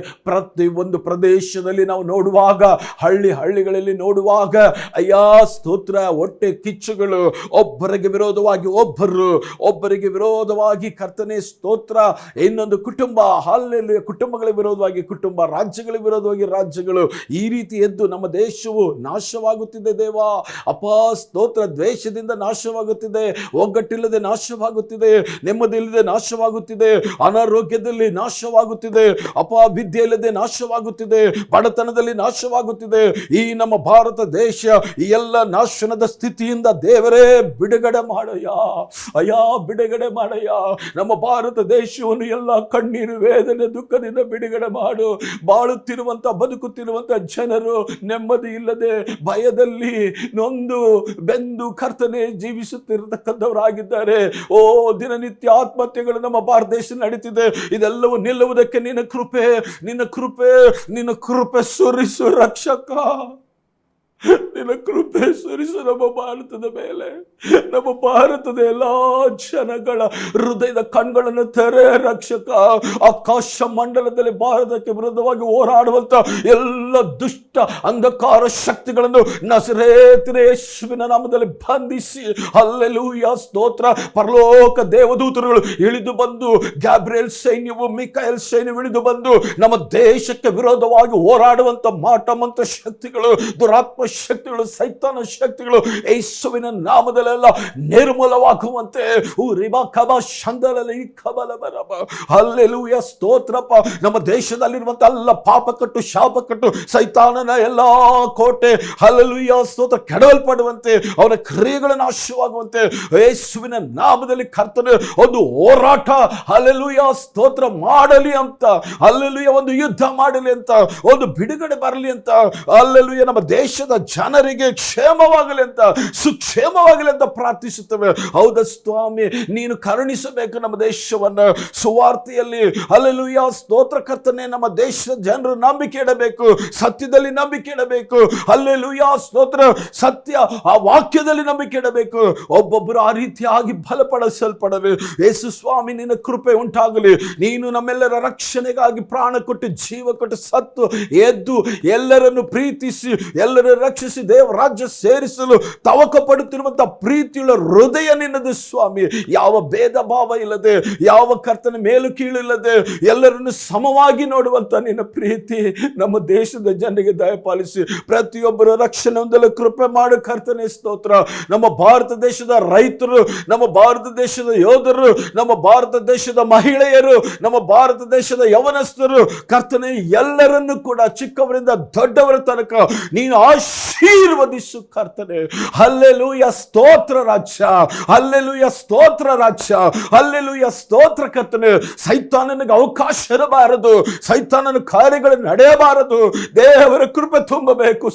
Speaker 1: ಪ್ರತಿ ಒಂದು ಪ್ರದೇಶದಲ್ಲಿ ನಾವು ನೋಡುವಾಗ, ಹಳ್ಳಿಗಳಲ್ಲಿ ನೋಡುವಾಗ ಅಯ್ಯಾ ಸ್ತೋತ್ರ, ಹೊಟ್ಟೆ ಕಿಚ್ಚುಗಳು, ಒಬ್ಬರಿಗೆ ವಿರೋಧವಾಗಿ ಒಬ್ಬರಿಗೆ ವಿರೋಧವಾಗಿ ಕರ್ತನೆ ಸ್ತೋತ್ರ. ಇನ್ನೊಂದು ಕುಟುಂಬ, ಹಲ್ಲೆಲೂಯಾ, ಕುಟುಂಬಗಳಿಗೆ ವಿರೋಧವಾಗಿ ಕುಟುಂಬ, ರಾಜ್ಯಗಳಿಗೆ ವಿರೋಧವಾಗಿ ರಾಜ್ಯಗಳು, ಈ ರೀತಿ ಎದ್ದು ನಮ್ಮ ದೇಶವು ನಾಶವಾಗುತ್ತಿದೆ ದೇವಾ. ಅಪ್ಪ ಸ್ತೋತ್ರ. ದ್ವೇಷದಿಂದ ನಾಶವಾಗುತ್ತಿದೆ, ಒಗ್ಗಟ್ಟಿಲ್ಲದೆ ನಾಶವಾಗುತ್ತಿದೆ, ನೆಮ್ಮದಿ ಇಲ್ಲದೆ ನಾಶವಾಗುತ್ತಿದೆ, ಅನಾರೋಗ್ಯದಲ್ಲಿ ನಾಶವಾಗುತ್ತಿದೆ, ಅಪ್ಪ ವಿದ್ಯೆ ಇಲ್ಲದೆ ನಾಶವಾಗುತ್ತಿದೆ, ಬಡತನದಲ್ಲಿ ನಾಶವಾಗುತ್ತಿದೆ. ಈ ನಮ್ಮ ಭಾರತ ದೇಶ ಈ ಎಲ್ಲ ನಾಶನದ ಸ್ಥಿತಿಯಿಂದ ದೇವರೇ ಬಿಡುಗಡೆ ಮಾಡಯ್ಯ. ಅಯ್ಯ ಬಿಡುಗಡೆ ಮಾಡಯ್ಯ. ನಮ್ಮ ಭಾರತ ದೇಶವನ್ನು ಎಲ್ಲ ಕಣ್ಣೀರು, ವೇದನೆ, ದುಃಖದಿಂದ ಬಿಡುಗಡೆ ಮಾಡು. ಬಾಳುತ್ತಿರುವಂತ, ಬದುಕುತ್ತಿರುವಂತ ಜನರು ನೆಮ್ಮದಿ ಇಲ್ಲದೆ ಭಯದಲ್ಲಿ ನೊಂದು ಬೆಂದು ಕರ್ತನೆ ಜೀವಿಸುತ್ತಿರತಕ್ಕಂಥವರಾಗಿದ್ದಾರೆ. ಓ ದಿನನಿತ್ಯ ಆತ್ಮಹತ್ಯೆಗಳು ನಮ್ಮ ಭಾರತ ದೇಶ ನಡೀತಿದೆ. ಇದೆಲ್ಲವೂ ನಿಲ್ಲುವುದಕ್ಕೆ ನಿನ್ನ ಕೃಪೆ ಸುರಿಸು ರಕ್ಷಕ. ನಿನ್ನ ಕೃಪೆ ಸುರಿಸು ನಮ್ಮ ಭಾರತದ ಮೇಲೆ. ನಮ್ಮ ಭಾರತದ ಎಲ್ಲ ಜನಗಳ ಹೃದಯದ ಕಣ್ಗಳನ್ನು ತೆರೆ ರಕ್ಷಕ. ಆಕಾಶ ಮಂಡಲದಲ್ಲಿ ಭಾರತಕ್ಕೆ ವಿರುದ್ಧವಾಗಿ ಹೋರಾಡುವಂತ ಎಲ್ಲ ದುಷ್ಟ ಅಂಧಕಾರ ಶಕ್ತಿಗಳನ್ನು ನಜರೇತಿನ ಯೇಸುವಿನ ನಾಮದಲ್ಲಿ ಬಂಧಿಸಿ. ಹಲ್ಲೆಲೂಯಾ, ಸ್ತೋತ್ರ. ಪರಲೋಕ ದೇವದೂತರುಗಳು ಇಳಿದು ಬಂದು, ಗ್ಯಾಬ್ರಿಯಲ್ ಸೈನ್ಯವು, ಮಿಕಾಯಲ್ ಸೈನ್ಯವು ಇಳಿದು ಬಂದು ನಮ್ಮ ದೇಶಕ್ಕೆ ವಿರೋಧವಾಗಿ ಹೋರಾಡುವಂತ ಮಾಟ ಮಂತ್ರ ಶಕ್ತಿಗಳು, ದುರಾತ್ಮ ಶಕ್ತಿಗಳು, ಸೈತಾನ ಶಕ್ತಿಗಳು ಯೇಸುವಿನ ನಾಮದಲ್ಲೆಲ್ಲ ನಿರ್ಮೂಲವಾಗುವಂತೆ. ಹಲ್ಲೆಲೂಯಾ, ಸ್ತೋತ್ರಪ್ಪ. ನಮ್ಮ ದೇಶದಲ್ಲಿರುವಂತ ಎಲ್ಲ ಪಾಪಕಟ್ಟು, ಶಾಪಕಟ್ಟು, ಸೈತಾನನ ಎಲ್ಲಾ ಕೋಟೆ, ಹಲ್ಲೆಲೂಯಾ, ಸ್ತೋತ್ರ, ಕೆಡವಲ್ಪಡುವಂತೆ, ಅವನ ಕ್ರಿಯೆಗಳು ನಾಶವಾಗುವಂತೆ ಯೇಸುವಿನ ನಾಮದಲ್ಲಿ ಕರ್ತನೆ ಒಂದು ಹೋರಾಟ, ಹಲ್ಲೆಲೂಯಾ, ಸ್ತೋತ್ರ ಮಾಡಲಿ ಅಂತ, ಹಲ್ಲೆಲೂಯಾ, ಒಂದು ಯುದ್ಧ ಮಾಡಲಿ ಅಂತ, ಒಂದು ಬಿಡುಗಡೆ ಬರಲಿ ಅಂತ, ಹಲ್ಲೆಲೂಯಾ, ನಮ್ಮ ದೇಶದ ಜನರಿಗೆ ಕ್ಷೇಮವಾಗಲಿ ಅಂತ, ಸುಕ್ಷೇಮವಾಗಲಿ ಅಂತ ಪ್ರಾರ್ಥಿಸುತ್ತೇವೆ. ಹೌದಾ ಸ್ವಾಮಿ, ನೀನು ಕರುಣಿಸಬೇಕು ನಮ್ಮ ದೇಶವನ್ನು. ಸುವಾರ್ತೆಯಲ್ಲಿ ಹಲ್ಲೆಲೂಯಾ, ಸ್ತೋತ್ರ ಕರ್ತನೆ, ನಮ್ಮ ದೇಶದ ಜನರು ನಂಬಿಕೆ ಇಡಬೇಕು, ಸತ್ಯದಲ್ಲಿ ನಂಬಿಕೆ ಇಡಬೇಕು. ಹಲ್ಲೆಲೂಯಾ, ಸ್ತೋತ್ರ, ಸತ್ಯ ಆ ವಾಕ್ಯದಲ್ಲಿ ನಂಬಿಕೆ ಇಡಬೇಕು. ಒಬ್ಬೊಬ್ಬರು ಆ ರೀತಿಯಾಗಿ ಬಲಪಡಿಸಲ್ಪಡಬೇಕು. ಯೇಸು ಸ್ವಾಮಿ, ನಿನ್ನ ಕೃಪೆ ಉಂಟಾಗಲಿ. ನೀನು ನಮ್ಮೆಲ್ಲರ ರಕ್ಷಣೆಗಾಗಿ ಪ್ರಾಣ ಕೊಟ್ಟು, ಜೀವ ಕೊಟ್ಟು, ಸತ್ತು ಎದ್ದು ಎಲ್ಲರನ್ನು ಪ್ರೀತಿಸಿ, ಎಲ್ಲರನ್ನು ರಕ್ಷಿಸಿ ದೇವ ರಾಜ್ಯ ಸೇರಿಸಲು ತವಕ ಪಡುತ್ತಿರುವಂತಹ ಪ್ರೀತಿಯುಳ್ಳ ಹೃದಯ ನಿನ್ನದು ಸ್ವಾಮಿ. ಯಾವ ಭೇದ ಭಾವ ಇಲ್ಲದೆ, ಯಾವ ಕರ್ತನ ಮೇಲು ಕೀಳಿಲ್ಲದೆ ಎಲ್ಲರನ್ನು ಸಮವಾಗಿ ನೋಡುವಂತ ನಿನ್ನ ಪ್ರೀತಿ ನಮ್ಮ ದೇಶದ ಜನರಿಗೆ ದಯಪಾಲಿಸಿ. ಪ್ರತಿಯೊಬ್ಬರ ರಕ್ಷಣೆ ಹೊಂದಲು ಕೃಪೆ ಮಾಡು ಕರ್ತನೆ. ಸ್ತೋತ್ರ. ನಮ್ಮ ಭಾರತ ದೇಶದ ರೈತರು, ನಮ್ಮ ಭಾರತ ದೇಶದ ಯೋಧರು, ನಮ್ಮ ಭಾರತ ದೇಶದ ಮಹಿಳೆಯರು, ನಮ್ಮ ಭಾರತ ದೇಶದ ಯವನಸ್ಥರು, ಕರ್ತನೆ ಎಲ್ಲರನ್ನು ಕೂಡ ಚಿಕ್ಕವರಿಂದ ದೊಡ್ಡವರ ತನಕ ನೀನು ಆಶೀರ್ವದಿಸು ಕರ್ತನೆ. ಹಲ್ಲೆಲೂಯಾ, ಸ್ತೋತ್ರ ರಾಜ್ಯ, ಹಲ್ಲೆಲೂಯಾ, ಸ್ತೋತ್ರ ರಾಜ್ಯ, ಹಲ್ಲೆಲೂಯಾ, ಸ್ತೋತ್ರ ಕರ್ತನೆ. ಸೈತಾನನಿಗೆ ಅವಕಾಶ ಇರಬಾರದು, ಸೈತಾನನ ಕಾರ್ಯಗಳು ನಡೆಯಬಾರದು. ದೇವರ ಕೃಪೆ ತುಂಬಬೇಕು.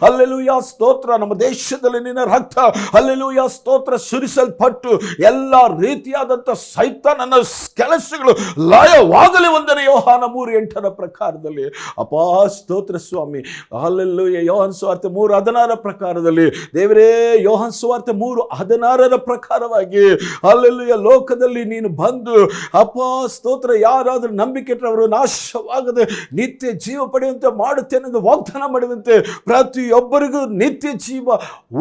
Speaker 1: ಹಲ್ಲೆಲೂಯಾ, ಸ್ತೋತ್ರ. ನಮ್ಮ ದೇಶದಲ್ಲಿ ನಿನ್ನ ರಕ್ತ, ಹಲ್ಲೆಲೂಯಾ, ಸ್ತೋತ್ರ, ಸುರಿಸಲ್ಪಟ್ಟು ಎಲ್ಲ ರೀತಿಯಾದಂಥ ಸೈತಾನನ ಕೆಲಸಗಳು ಲಯವಾಗಲಿ. 1 ಯೋಹಾನ 3:8 ಪ್ರಕಾರದಲ್ಲಿ ಅಪಾ ಸ್ತೋತ್ರ ಸ್ವಾಮಿ. ಹಲ್ಲೆಲೂಯಾ, ಯೋಹಾನ ಸುವಾರ್ತೆ 3:16 ಪ್ರಕಾರದಲ್ಲಿ ದೇವರೇ, ಯೋಹಾನ ಸುವಾರ್ತೆ 3:16 ಪ್ರಕಾರವಾಗಿ ಹಲ್ಲೆಲೂಯಾ, ಲೋಕದಲ್ಲಿ ನೀನು ಬಂದು ಅಪಾ ಸ್ತೋತ್ರ, ಯಾರಾದರೂ ನಂಬಿಕೆ ಇಟ್ಟವರು ನಾಶವಾಗದೆ ನಿತ್ಯ ಜೀವ ಪಡೆಯುವಂತೆ ಮಾಡುತ್ತೇನೆ ಎಂದು ವಾಗ್ದಾನ ಮಾಡುವಂತೆ ಪ್ರತಿಯೊಬ್ಬರಿಗೂ ನಿತ್ಯ ಜೀವ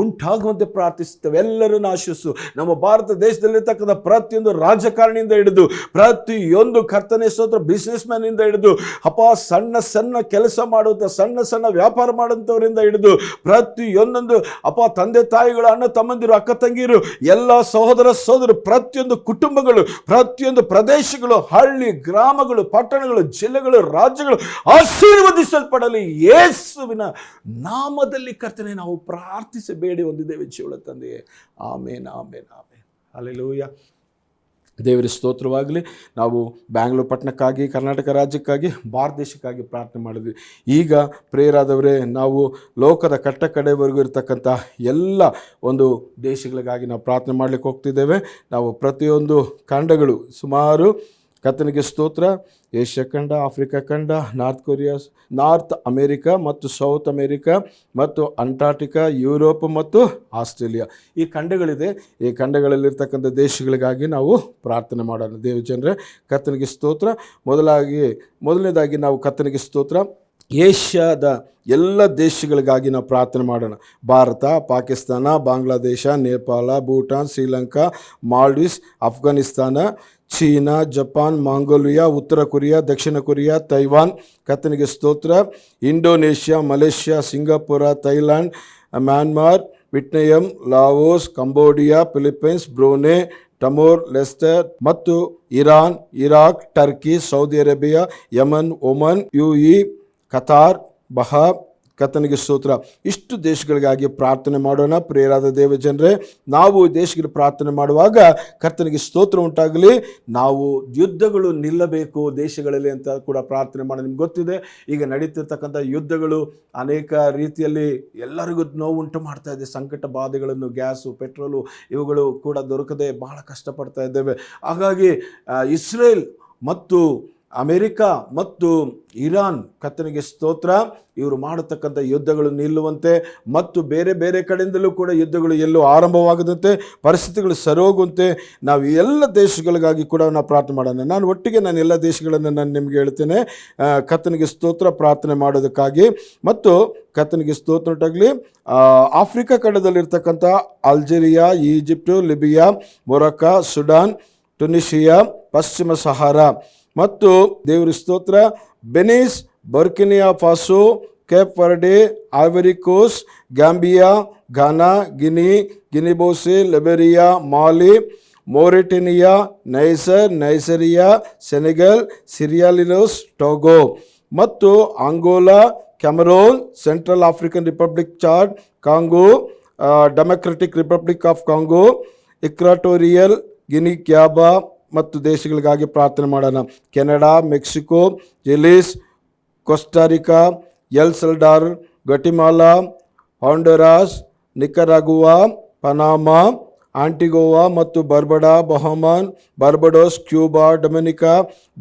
Speaker 1: ಉಂಟಾಗುವಂತೆ ಪ್ರಾರ್ಥಿಸುತ್ತೇವೆ. ಎಲ್ಲರನ್ನು ಆಶಿಸು. ನಮ್ಮ ಭಾರತ ದೇಶದಲ್ಲಿರ್ತಕ್ಕಂಥ ಪ್ರತಿಯೊಂದು ರಾಜಕಾರಣಿಯಿಂದ ಹಿಡಿದು, ಪ್ರತಿಯೊಂದು ಕರ್ತನೆ ಸ್ತೋತ್ರ ಬಿಸ್ನೆಸ್ ಮ್ಯಾನ್ ಇಂದ ಹಿಡಿದು, ಅಪ್ಪ ಸಣ್ಣ ಸಣ್ಣ ಕೆಲಸ ಮಾಡುವಂಥ, ಸಣ್ಣ ಸಣ್ಣ ವ್ಯಾಪಾರ ಮಾಡುವಂಥವರಿಂದ ಹಿಡಿದು, ಪ್ರತಿಯೊಂದೊಂದು ಅಪ್ಪ ತಂದೆ ತಾಯಿಗಳು, ಅಣ್ಣ ತಮ್ಮಂದಿರು, ಅಕ್ಕ ತಂಗಿರು, ಎಲ್ಲ ಸಹೋದರ ಸಹೋದರು, ಪ್ರತಿಯೊಂದು ಕುಟುಂಬಗಳು, ಪ್ರತಿಯೊಂದು ಪ್ರದೇಶಗಳು, ಹಳ್ಳಿ, ಗ್ರಾಮಗಳು, ಪಟ್ಟಣಗಳು, ಜಿಲ್ಲೆಗಳು, ರಾಜ್ಯಗಳು ಆಶೀರ್ವದಿಸಲ್ಪಡಲಿ. ಯೇಸುವಿನ ನಾಮದಲ್ಲಿ ಕರ್ತನೆ ನಾವು ಪ್ರಾರ್ಥಿಸಿ ಬೇಡಿ ಹೊಂದಿದ್ದೇವೆ ಜೀವಳ ತಂದೆಯೇ. ಆಮೇನ್, ಆಮೇನ್, ಆಮೇನ್. ಹಲ್ಲೆಲೂಯಾ. ದೇವರ ಸ್ತೋತ್ರವಾಗಲಿ. ನಾವು ಬ್ಯಾಂಗ್ಳೂರು ಪಟ್ಟಣಕ್ಕಾಗಿ, ಕರ್ನಾಟಕ ರಾಜ್ಯಕ್ಕಾಗಿ, ಭಾರತ ದೇಶಕ್ಕಾಗಿ ಪ್ರಾರ್ಥನೆ ಮಾಡಿದ್ವಿ. ಈಗ ಪ್ರೇರಾದವರೇ, ನಾವು ಲೋಕದ ಕಟ್ಟ ಕಡೆವರೆಗೂ ಇರತಕ್ಕಂಥ ಎಲ್ಲ ಒಂದು ದೇಶಗಳಿಗಾಗಿ ನಾವು ಪ್ರಾರ್ಥನೆ ಮಾಡಲಿಕ್ಕೆ ಹೋಗ್ತಿದ್ದೇವೆ. ನಾವು ಪ್ರತಿಯೊಂದು ಖಂಡಗಳು ಸುಮಾರು ಕರ್ತನಿಗೆ ಸ್ತೋತ್ರ, ಏಷ್ಯಾ ಖಂಡ, ಆಫ್ರಿಕಾ ಖಂಡ, ನಾರ್ತ್ ಅಮೇರಿಕಾ ಮತ್ತು ಸೌತ್ ಅಮೇರಿಕಾ ಮತ್ತು ಅಂಟಾರ್ಟಿಕಾ, ಯುರೋಪ್ ಮತ್ತು ಆಸ್ಟ್ರೇಲಿಯಾ, ಈ ಖಂಡಗಳಿದೆ. ಈ ಖಂಡಗಳಲ್ಲಿರ್ತಕ್ಕಂಥ ದೇಶಗಳಿಗಾಗಿ ನಾವು ಪ್ರಾರ್ಥನೆ ಮಾಡೋಣ. ದೇವಜನರೇ, ಕರ್ತನಿಗೆ ಸ್ತೋತ್ರ. ಮೊದಲನೇದಾಗಿ ನಾವು ಕರ್ತನಿಗೆ ಸ್ತೋತ್ರ, ಏಷ್ಯಾದ ಎಲ್ಲ ದೇಶಗಳಿಗಾಗಿ ನಾವು ಪ್ರಾರ್ಥನೆ ಮಾಡೋಣ. Bharat, Pakistan, Bangladesh, Nepal, Bhutan, Sri Lanka, Maldives, Afghanistan, China, Japan, Mongolia, ಉತ್ತರ ಕೊರಿಯಾ, ದಕ್ಷಿಣ ಕೊರಿಯಾ, ತೈವಾನ್, ಕರ್ತನಿಗೆ ಸ್ತೋತ್ರ, Indonesia, Malaysia, Singapore, Thailand, Myanmar, Vietnam, Laos, Cambodia, Philippines, Brunei, Timor, Leste ಮತ್ತು Iran, Iraq, Turkey, Saudi Arabia, Yemen, Oman, UAE, Qatar, Bahrain, ಕರ್ತನಿಗೆ ಸ್ತೋತ್ರ. ಇಷ್ಟು ದೇಶಗಳಿಗಾಗಿ ಪ್ರಾರ್ಥನೆ ಮಾಡೋಣ. ಪ್ರಿಯರಾದ ದೇವಜನರೇ, ನಾವು ದೇಶಗಳಿಗೆ ಪ್ರಾರ್ಥನೆ ಮಾಡುವಾಗ ಕರ್ತನಿಗೆ ಸ್ತೋತ್ರ ಉಂಟಾಗಲಿ. ನಾವು ಯುದ್ಧಗಳು ನಿಲ್ಲಬೇಕು ದೇಶಗಳಲ್ಲಿ ಅಂತ ಕೂಡ ಪ್ರಾರ್ಥನೆ ಮಾಡೋಣ. ನಿಮ್ಗೆ ಗೊತ್ತಿದೆ, ಈಗ ನಡೀತಿರ್ತಕ್ಕಂಥ ಯುದ್ಧಗಳು ಅನೇಕ ರೀತಿಯಲ್ಲಿ ಎಲ್ಲರಿಗೂ ನೋವು ಉಂಟು ಮಾಡ್ತಾ ಇದೆ. ಸಂಕಟ ಬಾಧೆಗಳನ್ನು, ಗ್ಯಾಸು, ಪೆಟ್ರೋಲು ಇವುಗಳು ಕೂಡ ದೊರಕದೆ ಬಹಳ ಕಷ್ಟಪಡ್ತಾ ಇದ್ದೇವೆ. ಹಾಗಾಗಿ ಇಸ್ರೇಲ್ ಮತ್ತು ಅಮೆರಿಕ ಮತ್ತು ಇರಾನ್, ಕರ್ತನಿಗೆ ಸ್ತೋತ್ರ, ಇವರು ಮಾಡತಕ್ಕಂಥ ಯುದ್ಧಗಳು ನಿಲ್ಲುವಂತೆ ಮತ್ತು ಬೇರೆ ಬೇರೆ ಕಡೆಯಿಂದಲೂ ಕೂಡ ಯುದ್ಧಗಳು ಎಲ್ಲೂ ಆರಂಭವಾಗದಂತೆ, ಪರಿಸ್ಥಿತಿಗಳು ಸರೋಗುವಂತೆ ನಾವು ಎಲ್ಲ ದೇಶಗಳಿಗಾಗಿ ಕೂಡ ನಾವು ಪ್ರಾರ್ಥನೆ ಮಾಡೋಣ. ನಾನು ಒಟ್ಟಿಗೆ ಎಲ್ಲ ದೇಶಗಳನ್ನು ನಾನು ನಿಮಗೆ ಹೇಳ್ತೇನೆ, ಕರ್ತನಿಗೆ ಸ್ತೋತ್ರ ಪ್ರಾರ್ಥನೆ ಮಾಡೋದಕ್ಕಾಗಿ. ಮತ್ತು ಕರ್ತನಿಗೆ ಸ್ತೋತ್ರ ಉಂಟಾಗಲಿ. ಆಫ್ರಿಕಾ ಖಂಡದಲ್ಲಿರ್ತಕ್ಕಂಥ Algeria, Egypt, Libya, Morocco, Sudan, Tunisia, ಪಶ್ಚಿಮ ಸಹಾರಾ ಮತ್ತು ದೇವರ ಸ್ತೋತ್ರ Benin, Burkina Faso, Cape Verde, Ivory Coast, Gambia, Ghana, Guinea Bissau, Liberia, Mali, Mauritania, Nigeria, Senegal, Sierra Leone, Togo ಮತ್ತು Angola, Cameroon, Central African Republic, Chad, Congo, Democratic Republic of Congo, Equatorial Guinea, ಕ್ಯಾಬಾ ಮತ್ತು ದೇಶಗಳಿಗಾಗಿ ಪ್ರಾರ್ಥನೆ ಮಾಡೋಣ. ಕೆನಡಾ, ಮೆಕ್ಸಿಕೋ, ಚಿಲೀಸ್, Costa Rica, El Salvador, Guatemala, Honduras, Nicaragua, Panama, Antigua ಮತ್ತು Barbuda, Bahamas, Barbados, Cuba,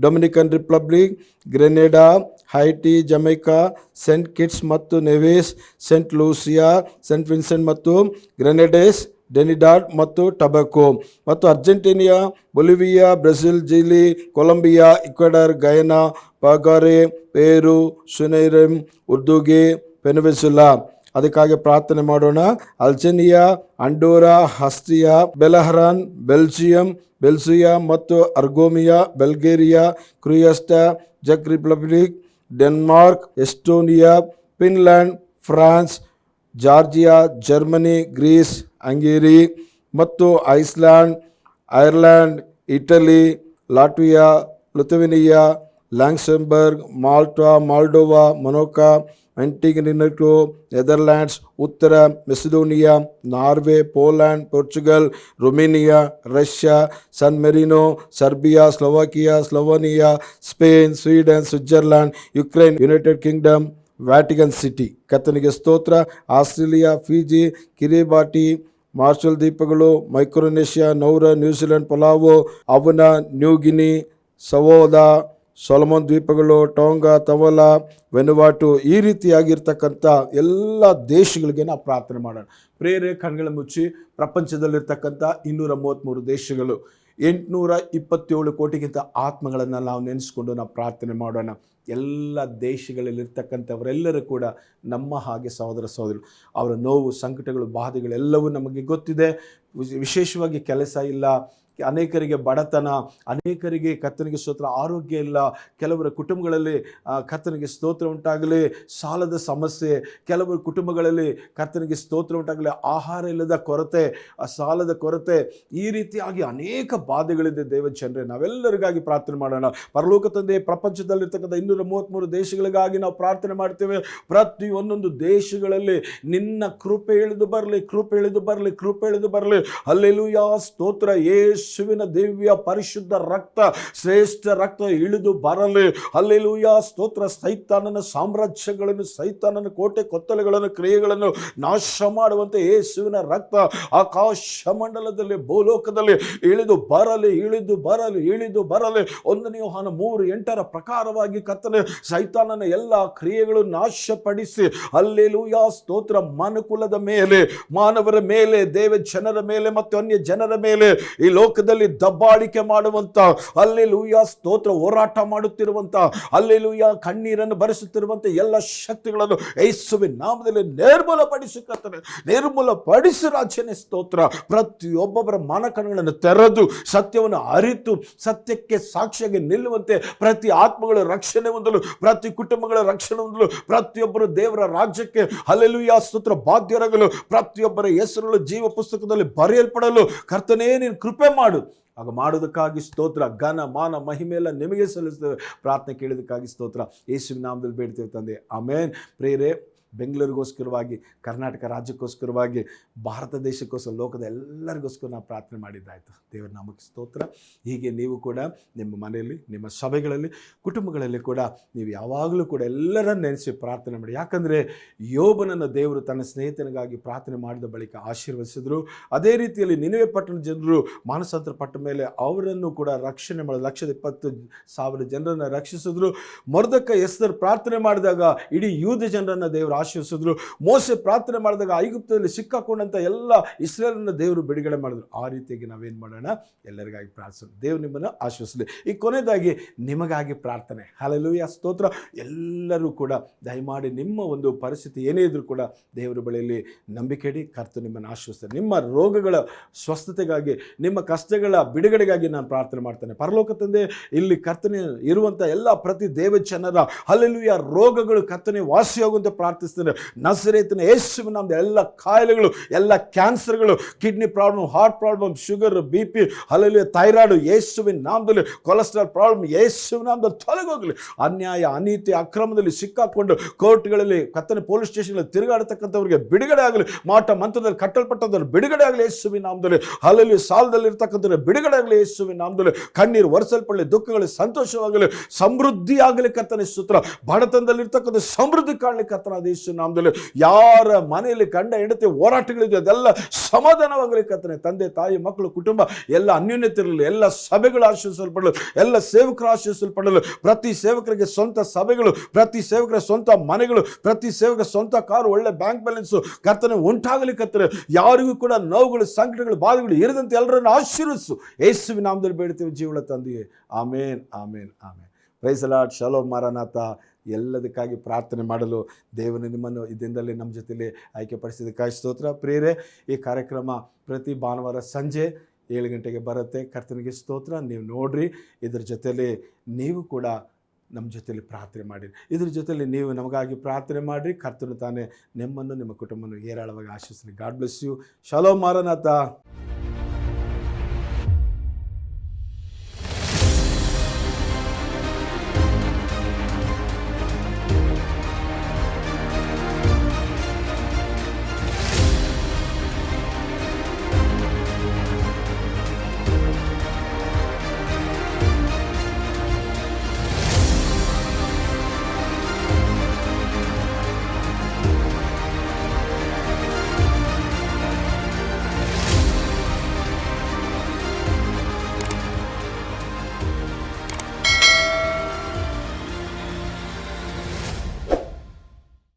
Speaker 1: Dominican Republic, Grenada, Haiti, Jamaica, Saint Kitts ಮತ್ತು Nevis, Saint Lucia, Saint Vincent ಮತ್ತು ಗ್ರೆನೇಡೇಸ್, ಡೆನಿಡಾಡ್ ಮತ್ತು ಟೊಬ್ಯಾಕೊ ಮತ್ತು Argentina, Bolivia, Brazil, Chile, Colombia, Ecuador, Guyana, Paraguay, Peru, Suriname, Uruguay, Venezuela. ಅದಕ್ಕಾಗಿ ಪ್ರಾರ್ಥನೆ ಮಾಡೋಣ. ಅಲ್ಜೇರಿಯಾ, ಅಂಡೋರಾ, ಆಸ್ಟ್ರಿಯಾ, ಬೆಲಹರಾನ್, ಬೆಲ್ಜಿಯಾ ಮತ್ತು ಅರ್ಗೋಮಿಯಾ, ಬಲ್ಗೇರಿಯಾ, ಕ್ರೊಯೇಷಿಯಾ, ಚೆಕ್ Republic, Denmark, Estonia, Finland, France, Georgia, Germany, Greece, Hungary ಮತ್ತು Iceland, Ireland, Italy, Latvia, Lithuania, Luxembourg, Malta, Moldova, Monaco, Montenegro, Netherlands, ಉತ್ತರ Macedonia, Norway, Poland, Portugal, Romania, Russia, San Marino, Serbia, Slovakia, Slovenia, Spain, Sweden, Switzerland, Ukraine, United Kingdom, Vatican City. ಕರ್ತನಿಗೆ ಸ್ತೋತ್ರ. ಆಸ್ಟ್ರೇಲಿಯಾ, ಫಿಜಿ, ಕಿರಿಬಾಟಿ, ಮಾರ್ಷಲ್ ದ್ವೀಪಗಳು, ಮೈಕ್ರೋನೇಷಿಯಾ, ನೌರ, ನ್ಯೂಜಿಲೆಂಡ್, ಪಲಾವು, ಅವನ, ನ್ಯೂ ಗಿನಿ, ಸವೋದಾ, ಸೊಲೊಮನ್ ದ್ವೀಪಗಳು, ಟೋಂಗಾ, ತವಲಾ, ವೆನುವಾಟು, ಈ ರೀತಿಯಾಗಿರ್ತಕ್ಕಂಥ ಎಲ್ಲ ದೇಶಗಳಿಗೆ ನಾವು ಪ್ರಾರ್ಥನೆ ಮಾಡೋಣ. ಪ್ರೇರೆ ಕಣ್ಗಳ ಮುಚ್ಚಿ, ಪ್ರಪಂಚದಲ್ಲಿರ್ತಕ್ಕಂಥ 233 ದೇಶಗಳು, 827 ಕೋಟಿಗಿಂತ ಆತ್ಮಗಳನ್ನು ನಾವು ನೆನೆಸ್ಕೊಂಡು ನಾವು ಪ್ರಾರ್ಥನೆ ಮಾಡೋಣ. ಎಲ್ಲ ದೇಶಗಳಲ್ಲಿರ್ತಕ್ಕಂಥವರೆಲ್ಲರೂ ಕೂಡ ನಮ್ಮ ಹಾಗೆ ಸಹೋದರ ಸಹೋದರರು, ಅವರ ನೋವು, ಸಂಕಟಗಳು, ಬಾಧೆಗಳೆಲ್ಲವೂ ನಮಗೆ ಗೊತ್ತಿದೆ. ವಿಶೇಷವಾಗಿ ಕೆಲಸ ಇಲ್ಲ, ಅನೇಕರಿಗೆ ಬಡತನ, ಅನೇಕರಿಗೆ ಕರ್ತನಿಗೆ ಸ್ತೋತ್ರ ಆರೋಗ್ಯ ಇಲ್ಲ, ಕೆಲವರ ಕುಟುಂಬಗಳಲ್ಲಿ ಕರ್ತನಿಗೆ ಸ್ತೋತ್ರ ಉಂಟಾಗಲಿ ಸಾಲದ ಸಮಸ್ಯೆ, ಕೆಲವರ ಕುಟುಂಬಗಳಲ್ಲಿ ಕರ್ತನಿಗೆ ಸ್ತೋತ್ರ ಉಂಟಾಗಲಿ ಆಹಾರ ಇಲ್ಲದ ಕೊರತೆ, ಸಾಲದ ಕೊರತೆ, ಈ ರೀತಿಯಾಗಿ ಅನೇಕ ಬಾಧೆಗಳಿದೆ. ದೇವ ಜನರೇ, ನಾವೆಲ್ಲರಿಗಾಗಿ ಪ್ರಾರ್ಥನೆ ಮಾಡೋಣ. ಪರಲೋಕ ತಂದೆ, ಪ್ರಪಂಚದಲ್ಲಿರ್ತಕ್ಕಂಥ 233 ದೇಶಗಳಿಗಾಗಿ ನಾವು ಪ್ರಾರ್ಥನೆ ಮಾಡ್ತೇವೆ. ಪ್ರತಿ ಒಂದೊಂದು ದೇಶಗಳಲ್ಲಿ ನಿನ್ನ ಕೃಪೆ ಇಳಿದು ಬರಲಿ, ಕೃಪೆ ಇಳಿದು ಬರಲಿ, ಕೃಪೆ ಇಳಿದು ಬರಲಿ. ಹಲ್ಲೆಲೂಯಾ, ಸ್ತೋತ್ರ. ಯೇಸುವಿನ ದಿವ್ಯ ಪರಿಶುದ್ಧ ರಕ್ತ, ಶ್ರೇಷ್ಠ ರಕ್ತ ಇಳಿದು ಬರಲಿ. ಹಲ್ಲೆಲೂಯಾ, ಸ್ತೋತ್ರ. ಸೈತಾನನ ಸಾಮ್ರಾಜ್ಯಗಳನ್ನು, ಸೈತಾನನ ಕೋಟೆ ಕೊತ್ತಲೆಗಳನ್ನು, ಕ್ರಿಯೆಗಳನ್ನು ನಾಶ ಮಾಡುವಂತೆ ಯೇಸುವಿನ ರಕ್ತ ಆಕಾಶ ಮಂಡಲದಲ್ಲಿ, ಭೂಲೋಕದಲ್ಲಿ ಇಳಿದು ಬರಲಿ, ಇಳಿದು ಬರಲಿ, ಇಳಿದು ಬರಲಿ. 1 ಯೋಹಾನ 3:8 ಪ್ರಕಾರವಾಗಿ ಕರ್ತನೆ, ಸೈತಾನನ ಎಲ್ಲ ಕ್ರಿಯೆಗಳು ನಾಶಪಡಿಸಿ, ಹಲ್ಲೆಲೂಯಾ, ಸ್ತೋತ್ರ, ಮನುಕುಲದ ಮೇಲೆ, ಮಾನವರ ಮೇಲೆ, ದೇವ ಜನರ ಮೇಲೆ ಮತ್ತು ಅನ್ಯ ಜನರ ಮೇಲೆ ಈ ಲೋಕದಲ್ಲಿ ದಬ್ಬಾಳಿಕೆ ಮಾಡುವಂತ, ಹಲ್ಲೆಲೂಯಾ, ಸ್ತೋತ್ರ, ಹೋರಾಟ ಮಾಡುತ್ತಿರುವಂತ, ಹಲ್ಲೆಲೂಯಾ, ಕಣ್ಣೀರನ್ನು ಬರೆಸುತ್ತಿರುವಂತ ಎಲ್ಲ ಶಕ್ತಿಗಳನ್ನು ಯೇಸುವಿನ ನಾಮದಲ್ಲಿ ನಿರ್ಮೂಲಪಡಿಸುತ್ತಾರೆ, ನಿರ್ಮೂಲಪಡಿಸಿ ರಾಜನೇ ಸ್ತೋತ್ರ. ಪ್ರತಿಯೊಬ್ಬೊಬ್ಬರ ಮನಕಣ್ಣುಗಳನ್ನು ತೆರೆದು ಸತ್ಯವನ್ನು ಅರಿತು ಸತ್ಯಕ್ಕೆ ಸಾಕ್ಷಿಯಾಗಿ ನಿಲ್ಲುವಂತೆ ಪ್ರತಿ ಆತ್ಮಗಳ ರಕ್ಷಣೆ ಹೊಂದಲು, ಪ್ರತಿ ಕುಟುಂಬಗಳ ರಕ್ಷಣೆ ಹೊಂದಲು, ಪ್ರತಿಯೊಬ್ಬರು ದೇವರ ರಾಜ್ಯಕ್ಕೆ ಹಲ್ಲೆಲೂಯಾ ಸ್ತೋತ್ರ ಬಾಧ್ಯರಾಗಲು, ಪ್ರತಿಯೊಬ್ಬರ ಹೆಸರುಗಳು ಜೀವ ಪುಸ್ತಕದಲ್ಲಿ ಬರೆಯಲ್ಪಡಲು ಕರ್ತನೇ ನೀನು ಕೃಪೆ ಮಾಡು. ಆಗ ಮಾಡೋದಕ್ಕಾಗಿ ಸ್ತೋತ್ರ, ಘನ, ಮಾನ, ಮಹಿಮೆ ಎಲ್ಲ ನಿಮಗೆ ಸಲ್ಲಿಸ್ತೇವೆ. ಪ್ರಾರ್ಥನೆ ಕೇಳೋದಕ್ಕಾಗಿ ಸ್ತೋತ್ರ. ಯೇಸುವಿನ ನಾಮದಲ್ಲಿ ಬೇಡ್ತೇವೆ ತಂದೆ, ಆಮೇನ್. ಪ್ರೇರೆ, ಬೆಂಗಳೂರಿಗೋಸ್ಕರವಾಗಿ, ಕರ್ನಾಟಕ ರಾಜ್ಯಕ್ಕೋಸ್ಕರವಾಗಿ, ಭಾರತ ದೇಶಕ್ಕೋಸ್ಕರ, ಲೋಕದ ಎಲ್ಲರಿಗೋಸ್ಕರ ನಾವು ಪ್ರಾರ್ಥನೆ ಮಾಡಿದ್ದಾಯಿತು. ದೇವರ ನಾಮಕ್ಕೆ ಸ್ತೋತ್ರ. ಹೀಗೆ ನೀವು ಕೂಡ ನಿಮ್ಮ ಮನೆಯಲ್ಲಿ, ನಿಮ್ಮ ಸಭೆಗಳಲ್ಲಿ, ಕುಟುಂಬಗಳಲ್ಲಿ ಕೂಡ ನೀವು ಯಾವಾಗಲೂ ಕೂಡ ಎಲ್ಲರನ್ನು ನೆನೆಸಿ ಪ್ರಾರ್ಥನೆ ಮಾಡಿ. ಯಾಕಂದರೆ ಯೋಬನನ್ನು ದೇವರು ತನ್ನ ಸ್ನೇಹಿತನಿಗಾಗಿ ಪ್ರಾರ್ಥನೆ ಮಾಡಿದ ಬಳಿಕ ಆಶೀರ್ವದಿಸಿದ್ರು. ಅದೇ ರೀತಿಯಲ್ಲಿ ನಿನವೆ ಪಟ್ಟಣದ ಜನರು ಮಾನಸಾಂತರ ಪಟ್ಟ ಮೇಲೆ ಅವರನ್ನು ಕೂಡ ರಕ್ಷಣೆ ಮಾಡಿ 1,20,000 ಜನರನ್ನು ರಕ್ಷಿಸಿದ್ರು. ಮೊರ್ದೆಕೈ ಎಸ್ತರ್ ಪ್ರಾರ್ಥನೆ ಮಾಡಿದಾಗ ಇಡೀ ಯೂದ ಜನರನ್ನು ದೇವರು ಆಶೀರ್ವದಿಸಿದ್ರು. ಮೋಸೆ ಪ್ರಾರ್ಥನೆ ಮಾಡಿದಾಗ ಐಗುಪ್ತದಲ್ಲಿ ಸಿಕ್ಕಾಕೊಂಡಂಥ ಎಲ್ಲ ಇಸ್ರೇಲನ್ನು ದೇವರು ಬಿಡುಗಡೆ ಮಾಡಿದ್ರು. ಆ ರೀತಿಯಾಗಿ ನಾವೇನು ಮಾಡೋಣ, ಎಲ್ಲರಿಗಾಗಿ ಪ್ರಾರ್ಥನೆ. ದೇವರು ನಿಮ್ಮನ್ನು ಆಶೀರ್ವದಿಸಲಿ. ಈ ಕೊನೆಯದಾಗಿ ನಿಮಗಾಗಿ ಪ್ರಾರ್ಥನೆ. ಹಲ್ಲೆಲೂಯಾ, ಸ್ತೋತ್ರ. ಎಲ್ಲರೂ ಕೂಡ ದಯಮಾಡಿ ನಿಮ್ಮ ಒಂದು ಪರಿಸ್ಥಿತಿ ಏನೇ ಇದ್ರೂ ಕೂಡ ದೇವರ ಬಳಿಯಲ್ಲಿ ನಂಬಿಕೆ ಇಡಿ. ಕರ್ತನು ನಿಮ್ಮನ್ನು ಆಶೀರ್ವದಿಸ್ತಾರೆ. ನಿಮ್ಮ ರೋಗಗಳ ಸ್ವಸ್ಥತೆಗಾಗಿ, ನಿಮ್ಮ ಕಷ್ಟಗಳ ಬಿಡುಗಡೆಗಾಗಿ ನಾನು ಪ್ರಾರ್ಥನೆ ಮಾಡ್ತೇನೆ. ಪರಲೋಕ ತಂದೆ, ಇಲ್ಲಿ ಕರ್ತನೆ ಇರುವಂಥ ಎಲ್ಲ ಪ್ರತಿ ದೇವಜನರ ಹಲ್ಲೆಲೂಯಾ ರೋಗಗಳು ಕರ್ತನೆ ವಾಸಿಯಾಗುವಂತೆ ಪ್ರಾರ್ಥಿಸ್ತೇನೆ. ನಜರೇತಿನ ಯೇಸುವಿನ ನಾಮದಲ್ಲಿ ಎಲ್ಲ ಕಾಯಿಲೆಗಳು, ಎಲ್ಲ ಕ್ಯಾನ್ಸರ್ಗಳು, kidney problem, heart problem, sugar, BP, hallelujah thyroid ಯೇಸುವಿನ ನಾಮದಲ್ಲಿ, ಕೊಲೆಸ್ಟ್ರಾಲ್ ಪ್ರಾಬ್ಲಮ್ ಯೇಸುವಿನ ನಾಮದಲ್ಲಿ ತೊಲಗೋಗಲಿ. ಅನ್ಯಾಯ, ಅನೀತಿ, ಅಕ್ರಮದಲ್ಲಿ ಸಿಕ್ಕಾಕೊಂಡು ಕೋರ್ಟ್ಗಳಲ್ಲಿ, ಕರ್ತನೆ ಪೊಲೀಸ್ ಸ್ಟೇಷನ್ಗಳಲ್ಲಿ ತಿರುಗಾಡತಕ್ಕಂಥವ್ರಿಗೆ ಬಿಡುಗಡೆ ಆಗಲಿ. ಮಾಟ ಮಂತ್ರದಲ್ಲಿ ಕಟ್ಟಲ್ಪಟ್ಟವರು ಬಿಡುಗಡೆ ಆಗಲಿ ಯೇಸುವಿನ ನಾಮದಲ್ಲಿ. ಹಲ್ಲೆಲೂಯಾ ಸಾಲದಲ್ಲಿ ಇರ್ತಕ್ಕಂಥವ್ರು ಬಿಡುಗಡೆ ಆಗಲಿ ಯೇಸುವಿನ ನಾಮದಲ್ಲಿ. ಕಣ್ಣೀರು ಒರೆಸಲ್ಪಡಲಿ, ದುಃಖಗಳು ಸಂತೋಷವಾಗಲಿ, ಸಮೃದ್ಧಿ ಆಗಲಿ ಕರ್ತನೆ ಸ್ತೋತ್ರ. ಬಡತನದಲ್ಲಿ ಇರ್ತಕ್ಕಂಥ ಸಮೃದ್ಧಿ ಕಾಣಲಿ ಕರ್ತನಾದ ಯೇಸುವಿನ ನಾಮದಲ್ಲಿ. ಯಾರ ಮನೆಯಲ್ಲಿ ಗಂಡ ಹೆಂಡತಿ ಹೋರಾಟಗಳಿದೆ ಅದೆಲ್ಲ ಸಮಾಧಾನವಾಗಲಿ ಕರ್ತನೆ. ತಂದೆ ತಾಯಿ ಮಕ್ಕಳು ಕುಟುಂಬ ಎಲ್ಲ ಅನ್ಯೋನ್ಯತೆ ಇರಲಿ. ಎಲ್ಲ ಸಭೆಗಳು ಆಶೀರ್ವಿಸಲ್ಪಡಲು, ಎಲ್ಲ ಸೇವಕರು ಆಶೀರ್ವಿಸಲ್ಪಡಲು, ಪ್ರತಿ ಸೇವಕರಿಗೆ ಸ್ವಂತ ಸಭೆಗಳು, ಪ್ರತಿ ಸೇವಕರ ಸ್ವಂತ ಮನೆಗಳು, ಪ್ರತಿ ಸೇವಕರ ಸ್ವಂತ ಕಾರು, ಒಳ್ಳೆ ಬ್ಯಾಂಕ್ ಬ್ಯಾಲೆನ್ಸು ಕರ್ತನೆ ಉಂಟಾಗಲಿ ಕರ್ತನೆ. ಯಾರಿಗೂ ಕೂಡ ನೋವುಗಳು, ಸಂಕಟಗಳು, ಬಾಧೆಗಳು ಇರದಂತೆ ಎಲ್ಲರನ್ನು ಆಶೀರ್ವಿಸು. ಯೇಸುವಿನ ನಾಮದಲ್ಲಿ ಬೇಡ್ತೇವೆ ಜೀವಳ ತಂದೆಯೇ. Amen, amen, amen. Praise the Lord. ಶಾಲೋಮ್, ಮಾರನಾಥ. ಎಲ್ಲದಕ್ಕಾಗಿ ಪ್ರಾರ್ಥನೆ ಮಾಡಲು ದೇವರು ನಿಮ್ಮನ್ನು ಇದರಿಂದಲೇ ನಮ್ಮ ಜೊತೆಯಲ್ಲಿ ಆಯ್ಕೆಪಡಿಸಿದ್ದಕ್ಕಾಗಿ ಸ್ತೋತ್ರ. ಪ್ರಿಯರೇ, ಈ ಕಾರ್ಯಕ್ರಮ ಪ್ರತಿ ಭಾನುವಾರ ಸಂಜೆ 7 ಗಂಟೆಗೆ ಬರುತ್ತೆ. ಕರ್ತನಿಗೆ ಸ್ತೋತ್ರ. ನೀವು ನೋಡ್ರಿ, ಇದ್ರ ಜೊತೆಯಲ್ಲಿ ನೀವು ಕೂಡ ನಮ್ಮ ಜೊತೆಯಲ್ಲಿ ಪ್ರಾರ್ಥನೆ ಮಾಡಿರಿ. ಇದ್ರ ಜೊತೆಯಲ್ಲಿ ನೀವು ನಮಗಾಗಿ ಪ್ರಾರ್ಥನೆ ಮಾಡಿರಿ. ಕರ್ತನು ತಾನೇ ನಿಮ್ಮನ್ನು, ನಿಮ್ಮ ಕುಟುಂಬವನ್ನು ಹೇರಳವಾಗಿ ಆಶೀರ್ವದಿಸಲಿ. God bless you. ಶಾಲೋಮ್, ಮಾರನಾಥ.